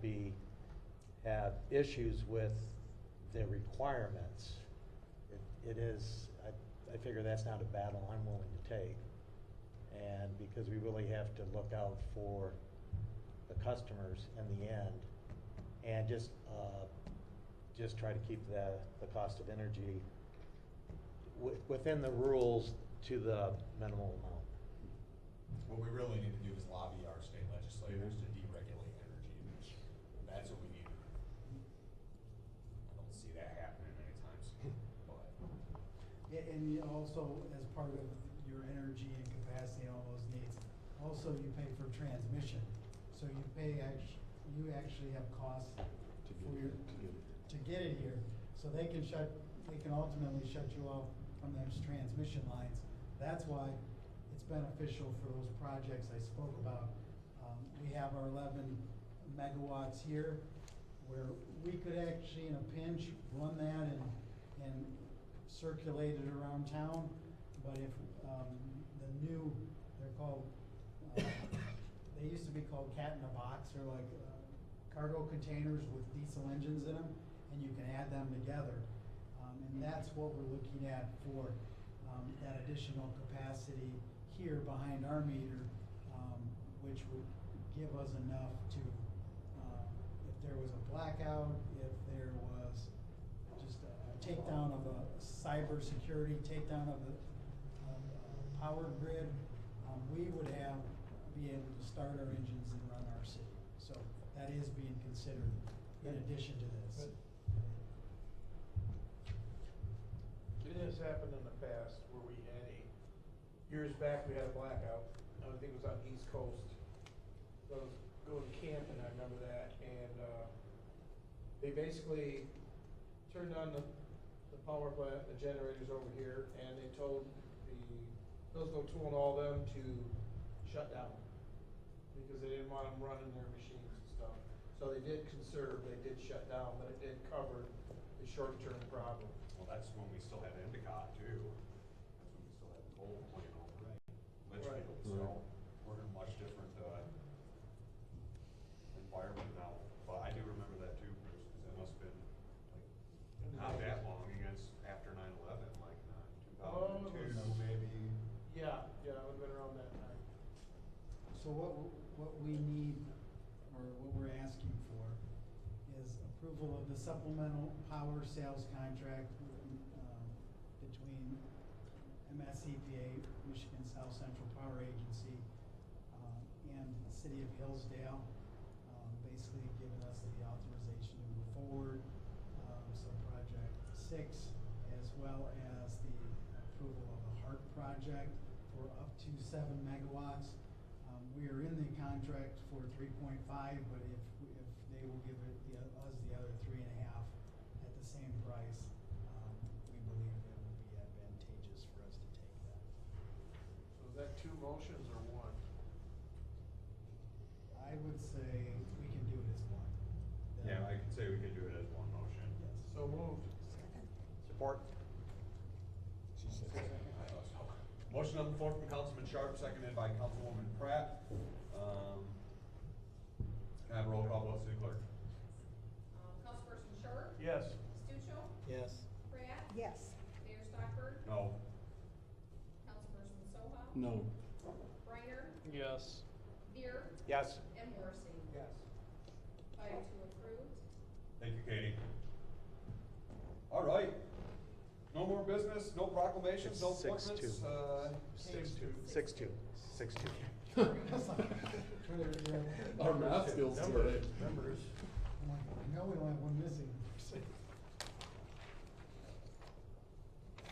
[SPEAKER 11] have issues with the requirements, it is, I figure that's not a battle I'm willing to take. And because we really have to look out for the customers in the end, and just try to keep the cost of energy within the rules to the minimal amount.
[SPEAKER 12] What we really need to do is lobby our state legislators to deregulate energy. That's what we need to do. I don't see that happening anytime soon, but.
[SPEAKER 5] Yeah, and also, as part of your energy and capacity and all those needs, also you pay for transmission. So you actually have costs to get it here. So they can ultimately shut you off from those transmission lines. That's why it's beneficial for those projects I spoke about. We have our 11 megawatts here, where we could actually, in a pinch, run that and circulated around town, but if, the new, they're called, they used to be called cat in a box, or like, cargo containers with diesel engines in them, and you can add them together. And that's what we're looking at for, that additional capacity here behind our meter, which would give us enough to, if there was a blackout, if there was just a takedown of a cybersecurity, takedown of the power grid, we would be able to start our engines and run our city. So that is being considered in addition to this.
[SPEAKER 3] It has happened in the past where we had years back, we had a blackout. I think it was on the East Coast. So I was going camping, I remember that, and, they basically turned on the power plant, the generators over here, and they told the Hillsdale Tool and all them to shut down. Because they didn't want them running their machines and stuff. So they did conserve, they did shut down, but it did cover the short-term problem.
[SPEAKER 1] Well, that's when we still had Endicott too. That's when we still had coal plant over at Litchfield, so we're in a much different, environment now. But I do remember that too, Bruce, cause that must've been like, not that long against after 9/11, like,
[SPEAKER 3] Oh, it
[SPEAKER 1] 2002
[SPEAKER 3] was-
[SPEAKER 1] maybe.
[SPEAKER 3] Yeah, it would've been around that time.
[SPEAKER 5] So what we need, or what we're asking for, is approval of the supplemental power sales contract between MSEPA, Michigan South Central Power Agency, and the city of Hillsdale, basically giving us the authorization to move forward. So project 6, as well as the approval of the HART project for up to 7 megawatts. We are in the contract for 3.5, but if they will give us the other 3.5 at the same price, we believe it would be advantageous for us to take that.
[SPEAKER 3] So is that 2 motions or 1?
[SPEAKER 5] I would say we can do it as one.
[SPEAKER 1] Yeah, I could say we could do it as one motion.
[SPEAKER 5] Yes.
[SPEAKER 3] So moved.
[SPEAKER 11] Support.
[SPEAKER 7] She said second.
[SPEAKER 1] Motion on the floor from Councilman Sharp, seconded by Councilwoman Pratt. Can I have a roll call vote, city clerk?
[SPEAKER 2] Councilperson Sharp?
[SPEAKER 3] Yes.
[SPEAKER 2] Stuccio?
[SPEAKER 11] Yes.
[SPEAKER 2] Pratt?
[SPEAKER 6] Yes.
[SPEAKER 2] Mayor Stockford?
[SPEAKER 1] No.
[SPEAKER 2] Councilperson Soha?
[SPEAKER 8] No.
[SPEAKER 2] Reiner?
[SPEAKER 10] Yes.
[SPEAKER 2] Beer?
[SPEAKER 11] Yes.
[SPEAKER 2] And Morrissey?
[SPEAKER 3] Yes.
[SPEAKER 2] 5-2 approved.
[SPEAKER 1] Thank you, Katie. All right. No more business, no proclamations, no
[SPEAKER 11] It's 6-2.
[SPEAKER 1] appointments.
[SPEAKER 11] 6-2. 6-2.
[SPEAKER 8] Our math skills
[SPEAKER 3] Numbers,
[SPEAKER 8] today.
[SPEAKER 3] numbers.
[SPEAKER 5] I know we only have one missing.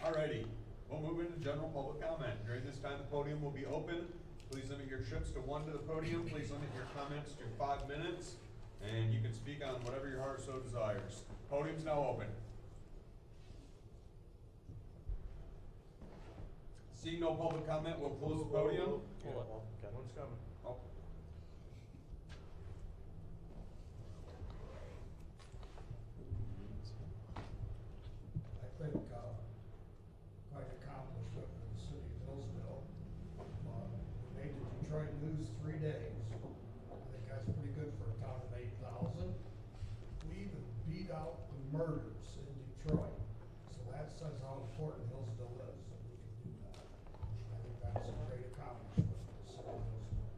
[SPEAKER 1] Alrighty, we'll move into general public comment. During this time, the podium will be open. Please limit your trips to 1 to the podium. Please limit your comments to 5 minutes. And you can speak on whatever your heart so desires. Podium's now open. Seeing no public comment, we'll close the podium.
[SPEAKER 3] Yeah,
[SPEAKER 11] Hold on. Okay.
[SPEAKER 3] One's coming.
[SPEAKER 1] Oh.
[SPEAKER 9] I think, quite accomplishment for the city of Hillsdale. We made the Detroit news 3 days. I think that's pretty good for a town of 8,000. We even beat out the murders in Detroit. So that says how important Hillsdale is, that we can do that. I think that's a great accomplishment for the city of Hillsdale.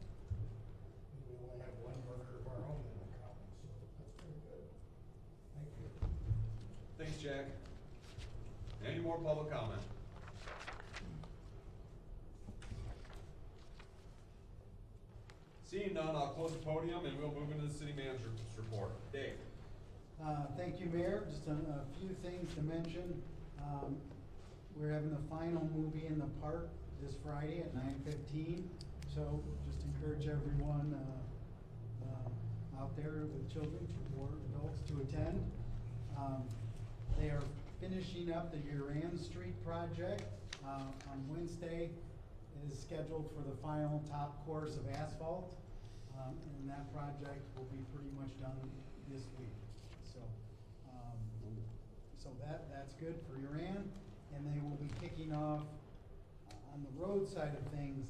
[SPEAKER 9] We only have 1 murder of our own in the county, so that's pretty good. Thank you.
[SPEAKER 1] Thanks, Jack. Any more public comment? Seeing none, I'll close the podium and we'll move into the city manager's report. Dave?
[SPEAKER 5] Thank you, Mayor. Just a few things to mention. We're having the final movie in the park this Friday at 9:15. So just encourage everyone out there with children or adults to attend. They are finishing up the Uran Street project. On Wednesday is scheduled for the final top course of asphalt. And that project will be pretty much done this week. So that's good for Uran. and they will be kicking off on the road side of things,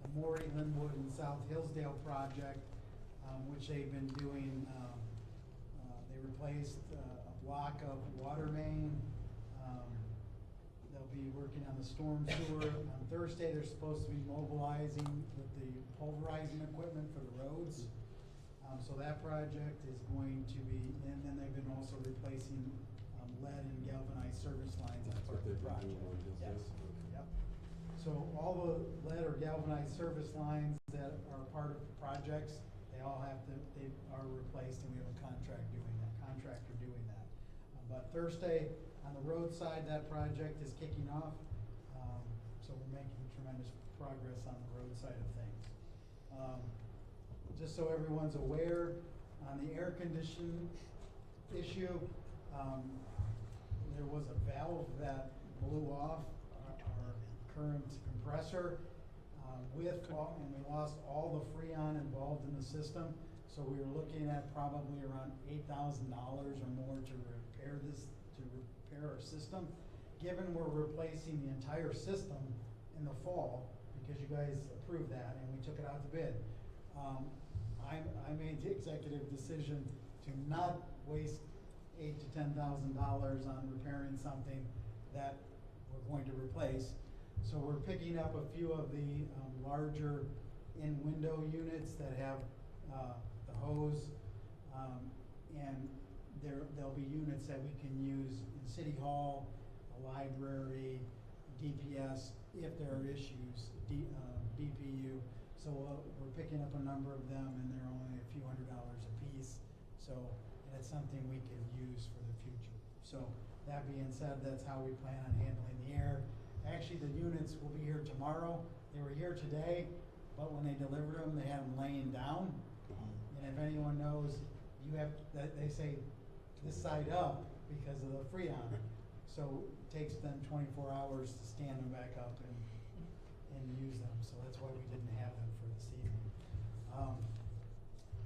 [SPEAKER 5] the Morey, Linwood, and South Hillsdale project, which they've been doing. They replaced a block of water main. They'll be working on the storm sewer. On Thursday, they're supposed to be mobilizing with the pulverizing equipment for the roads. So that project is going to be, and then they've been also replacing lead and galvanized service lines as
[SPEAKER 8] That's
[SPEAKER 5] part
[SPEAKER 8] what
[SPEAKER 5] of the
[SPEAKER 8] they've been
[SPEAKER 5] project.
[SPEAKER 8] doing on Hillsdale?
[SPEAKER 5] Yes. Yep. So all the lead or galvanized service lines that are part of projects, they are replaced, and we have a contractor doing that. But Thursday, on the road side, that project is kicking off. So we're making tremendous progress on the road side of things. Just so everyone's aware, on the air conditioning issue, there was a valve that blew off our current compressor and we lost all the freon involved in the system. So we were looking at probably around $8,000 or more to repair our system. Given we're replacing the entire system in the fall, because you guys approved that and we took it out to bid, I made the executive decision to not waste $8,000 to $10,000 on repairing something that we're going to replace. So we're picking up a few of the larger in-window units that have the hose, and there'll be units that we can use in City Hall, the library, DPS, if there are issues, BPU. So we're picking up a number of them, and they're only a few $100s a piece. So and it's something we can use for the future. So that being said, that's how we plan on handling the air. Actually, the units will be here tomorrow. They were here today, but when they delivered them, they had them laying down. And if anyone knows, they say this side up because of the freon. So it takes them 24 hours to stand them back up and use them. So that's why we didn't have them for this evening.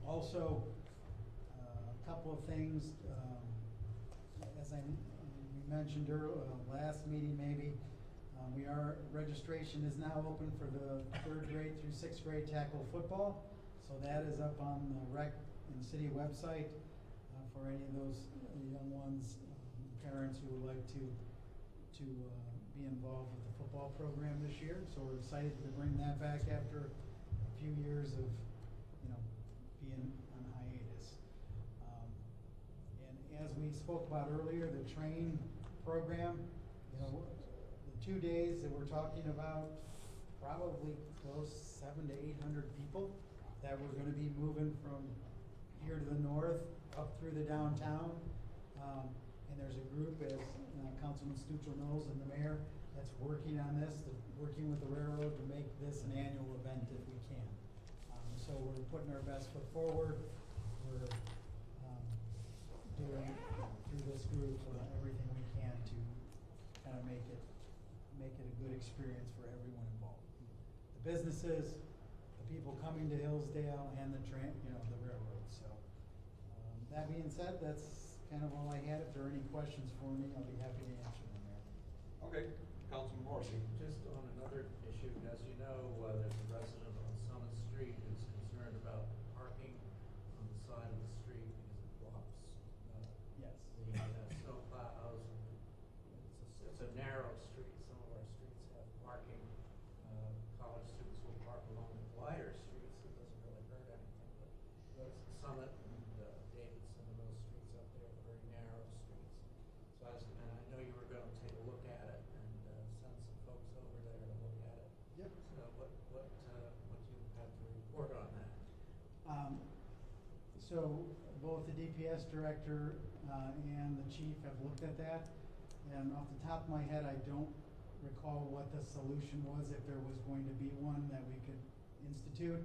[SPEAKER 5] Also, a couple of things, as we mentioned last meeting maybe, registration is now open for the 3rd grade through 6th grade tackle football. So that is up on the rec and city website for any of those young ones, parents who would like to be involved with the football program this year. So we're excited to bring that back after a few years of being on hiatus. And as we spoke about earlier, the train program, the 2 days that we're talking about, probably close 700 to 800 people that we're going to be moving from here to the north up through the downtown. And there's a group, as Councilman Stuchel knows, and the mayor, that's working on this, working with the railroad to make this an annual event if we can. So we're putting our best foot forward. We're doing through this group everything we can to kind of make it a good experience for everyone involved. The businesses, the people coming to Hillsdale, and the railroad. So that being said, that's kind of all I had. If there are any questions for me, I'll be happy to answer them there.
[SPEAKER 1] Okay, Councilman Morrissey.
[SPEAKER 13] Just on another issue, as you know, there's a resident on Summit Street who's concerned about parking on the side of the street because it blocks
[SPEAKER 5] Yes.
[SPEAKER 13] the snow plows. It's a narrow street. Some of our streets have parking. College students will park along the wider streets. It doesn't really hurt anything. But Summit and Davidson and those streets up there are very narrow streets. So and I know you were going to take a look at it and send some folks over there to look at it.
[SPEAKER 5] Yep.
[SPEAKER 13] So what do you have to report on that?
[SPEAKER 5] So both the DPS director and the chief have looked at that. And off the top of my head, I don't recall what the solution was, if there was going to be one that we could institute.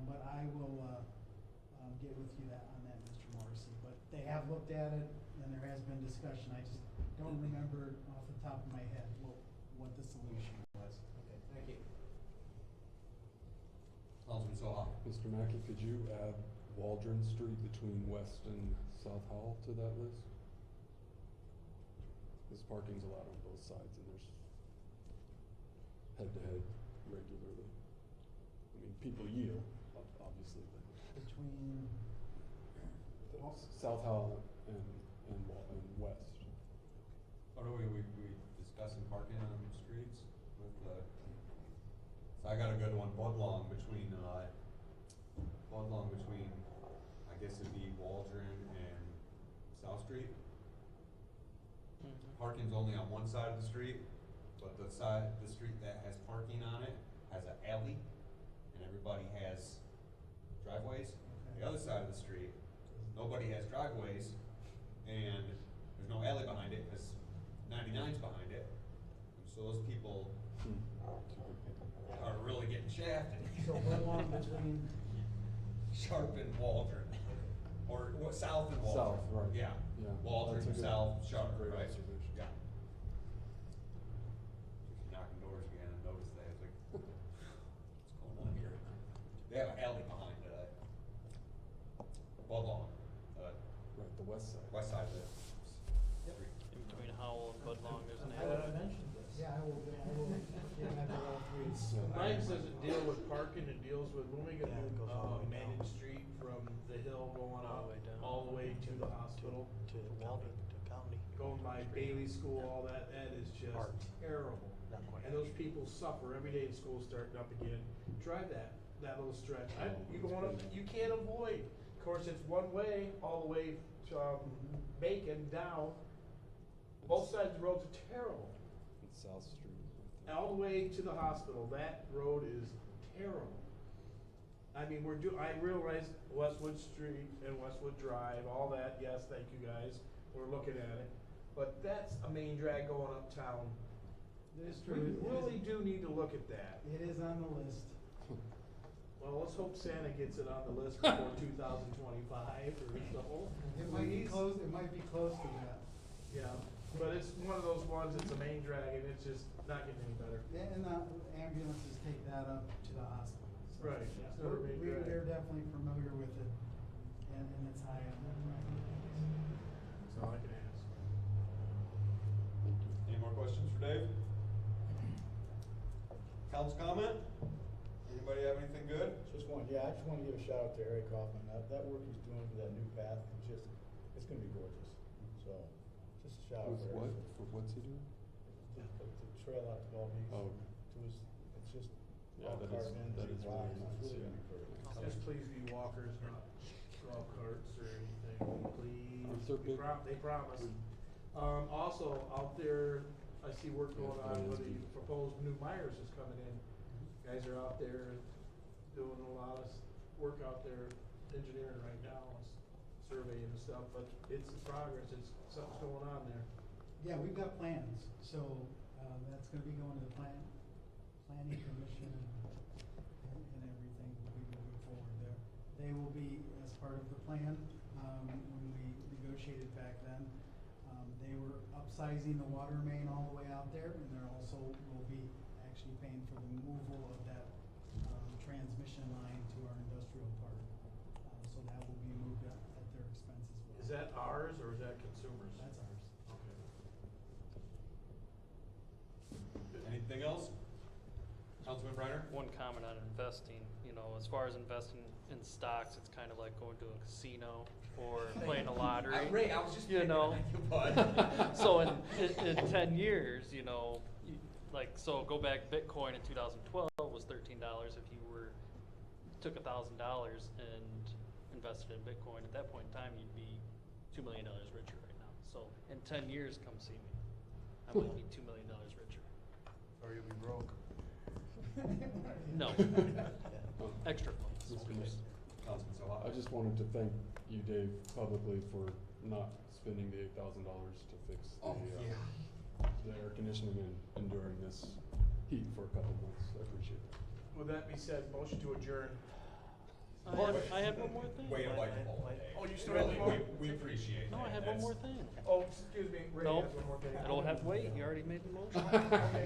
[SPEAKER 5] But I will get with you on that, Mr. Morrissey. But they have looked at it, and there has been discussion. I just don't remember off the top of my head what the solution was.
[SPEAKER 13] Okay, thank you.
[SPEAKER 1] Councilman Soha.
[SPEAKER 8] Mr. Mackey, could you add Waldron Street between West and South Hall to that list? Cause parking's allowed on both sides and there's head-to-head regularly. I mean, people yield, obviously, but
[SPEAKER 5] Between,
[SPEAKER 8] South Howell and West.
[SPEAKER 1] What are we discussing parking on the streets with, so I got a good one, Budlong between, I guess it'd be Waldron and South Street. Parking's only on one side of the street, but the street that has parking on it has an alley, and everybody has driveways. The other side of the street, nobody has driveways, and there's no alley behind it, cause 99's behind it. And so those people are really getting shafted.
[SPEAKER 5] so what along between,
[SPEAKER 1] Sharp and Waldron, or what, South and Waldron.
[SPEAKER 8] South, right.
[SPEAKER 1] Yeah.
[SPEAKER 8] Yeah.
[SPEAKER 1] Waldron,
[SPEAKER 8] That's a good-
[SPEAKER 1] South, Sharp,
[SPEAKER 8] great
[SPEAKER 1] right?
[SPEAKER 8] observation.
[SPEAKER 1] Yeah. Just knocking doors again and noticed that, it's like, what's going on here? They have an alley behind, Budlong,
[SPEAKER 8] Right, the west side.
[SPEAKER 1] west side of the
[SPEAKER 5] Yep.
[SPEAKER 1] street.
[SPEAKER 10] In between Howell and Budlong, there's an
[SPEAKER 5] I
[SPEAKER 10] alley.
[SPEAKER 13] mentioned this.
[SPEAKER 5] yeah, I will get that to all three.
[SPEAKER 3] Mine doesn't deal with parking, it deals with when we get
[SPEAKER 11] Yeah, it goes all the way down.
[SPEAKER 3] Main Street from the hill going
[SPEAKER 10] All
[SPEAKER 3] up,
[SPEAKER 10] the way down.
[SPEAKER 3] all the way to the hospital.
[SPEAKER 11] To county,
[SPEAKER 3] Going by Bailey School, all that is just
[SPEAKER 11] Hard.
[SPEAKER 3] terrible.
[SPEAKER 11] Not quite.
[SPEAKER 3] And those people suffer every day school's starting up again. Drive that little stretch. You going up, you can't avoid. Of course, it's one way, all the way from Macon down. Both sides of the roads are terrible.
[SPEAKER 8] It's South Street.
[SPEAKER 3] All the way to the hospital, that road is terrible. I mean, I realize Westwood Street and Westwood Drive, all that, yes, thank you guys, we're looking at it. But that's a main drag going uptown.
[SPEAKER 5] It is
[SPEAKER 3] We
[SPEAKER 5] true.
[SPEAKER 3] really do need to look at that.
[SPEAKER 5] It is on the list.
[SPEAKER 3] Well, let's hope Santa gets it on the list before 2025 or so.
[SPEAKER 5] It might be
[SPEAKER 3] Please.
[SPEAKER 5] close, it might be close to that.
[SPEAKER 3] Yeah, but it's one of those ones, it's a main drag and it's just not getting any better.
[SPEAKER 5] And ambulances take that up to the hospital. So
[SPEAKER 3] Right, it's not a main drag.
[SPEAKER 5] We're definitely familiar with it, and it's high on that priority.
[SPEAKER 3] That's all I can ask.
[SPEAKER 1] Any more questions for Dave? Council comment? Anybody have anything good?
[SPEAKER 7] Just one, yeah, I just wanna give a shout out to Eric Kaufman, that work he's doing for that new path, it's gonna be gorgeous. So, just a shout out
[SPEAKER 8] With
[SPEAKER 7] for
[SPEAKER 8] what?
[SPEAKER 7] Eric.
[SPEAKER 8] What's he doing?
[SPEAKER 7] The trail out to Ball Beach.
[SPEAKER 8] Oh.
[SPEAKER 7] It's just
[SPEAKER 8] Yeah,
[SPEAKER 7] all
[SPEAKER 8] that is-
[SPEAKER 7] carved in,
[SPEAKER 8] that is
[SPEAKER 7] rocks,
[SPEAKER 8] really
[SPEAKER 7] it's
[SPEAKER 8] nice,
[SPEAKER 7] really
[SPEAKER 8] yeah.
[SPEAKER 7] gonna be pretty.
[SPEAKER 3] Just please be walkers, not golf carts or anything, please.
[SPEAKER 8] Aren't there big-
[SPEAKER 3] They promise. Also, out there, I see work going
[SPEAKER 8] Yeah,
[SPEAKER 3] on
[SPEAKER 8] that
[SPEAKER 3] with
[SPEAKER 8] is
[SPEAKER 3] the
[SPEAKER 8] big.
[SPEAKER 3] proposed new Myers is coming in. Guys are out there doing a lot of work out there, engineering right now, surveying and stuff, but it's in progress, something's going on there.
[SPEAKER 5] Yeah, we've got plans, so, that's gonna be going to the planning commission and everything will be moving forward there. They will be, as part of the plan, when we negotiated back then, they were upsizing the water main all the way out there, and they're also will be actually paying for the removal of that, transmission line to our industrial park. So that will be moved at their expense as well.
[SPEAKER 3] Is that ours or is that consumers?
[SPEAKER 5] That's ours.
[SPEAKER 3] Okay.
[SPEAKER 1] Anything else? Councilman Reiner?
[SPEAKER 10] One comment on investing, as far as investing in stocks, it's kind of like going to a casino or playing a lottery.
[SPEAKER 1] Ray, I was just
[SPEAKER 10] You
[SPEAKER 1] picking
[SPEAKER 10] know.
[SPEAKER 1] on you, bud.
[SPEAKER 10] So in 10 years, so go back, Bitcoin in 2012 was $13. If you took $1,000 and invested in Bitcoin, at that point in time, you'd be $2 million richer right now. So in 10 years, come see me. I might be $2 million richer.
[SPEAKER 3] Or you'll be broke.
[SPEAKER 10] No. Extra funds.
[SPEAKER 8] Mr. Mayor,
[SPEAKER 1] Councilman Salah.
[SPEAKER 8] I just wanted to thank you, Dave, publicly for not spending the $8,000 to fix the air conditioning and during this heat for a couple months. I appreciate that.
[SPEAKER 3] With that be said, motion to adjourn.
[SPEAKER 10] I had one more thing.
[SPEAKER 1] Way to like the whole day.
[SPEAKER 3] Oh, you still have
[SPEAKER 1] Really,
[SPEAKER 3] one?
[SPEAKER 1] we appreciate
[SPEAKER 10] No,
[SPEAKER 1] that.
[SPEAKER 10] I had one more thing.
[SPEAKER 3] Oh, excuse me, Ray
[SPEAKER 10] No,
[SPEAKER 3] has one more thing.
[SPEAKER 10] I don't have to wait. You already made the motion.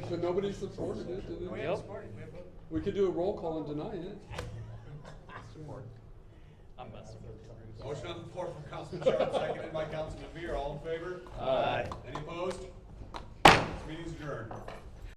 [SPEAKER 8] But nobody supported it, did
[SPEAKER 3] We
[SPEAKER 8] they?
[SPEAKER 3] have
[SPEAKER 10] Yep.
[SPEAKER 3] support, we have vote.
[SPEAKER 8] We could do a roll call and deny it.
[SPEAKER 10] I'm messing with you.
[SPEAKER 1] Motion on the floor from Councilman Sharp, seconded by Councilman Beer. All in favor?
[SPEAKER 10] Aye.
[SPEAKER 1] Any opposed? Meeting's adjourned.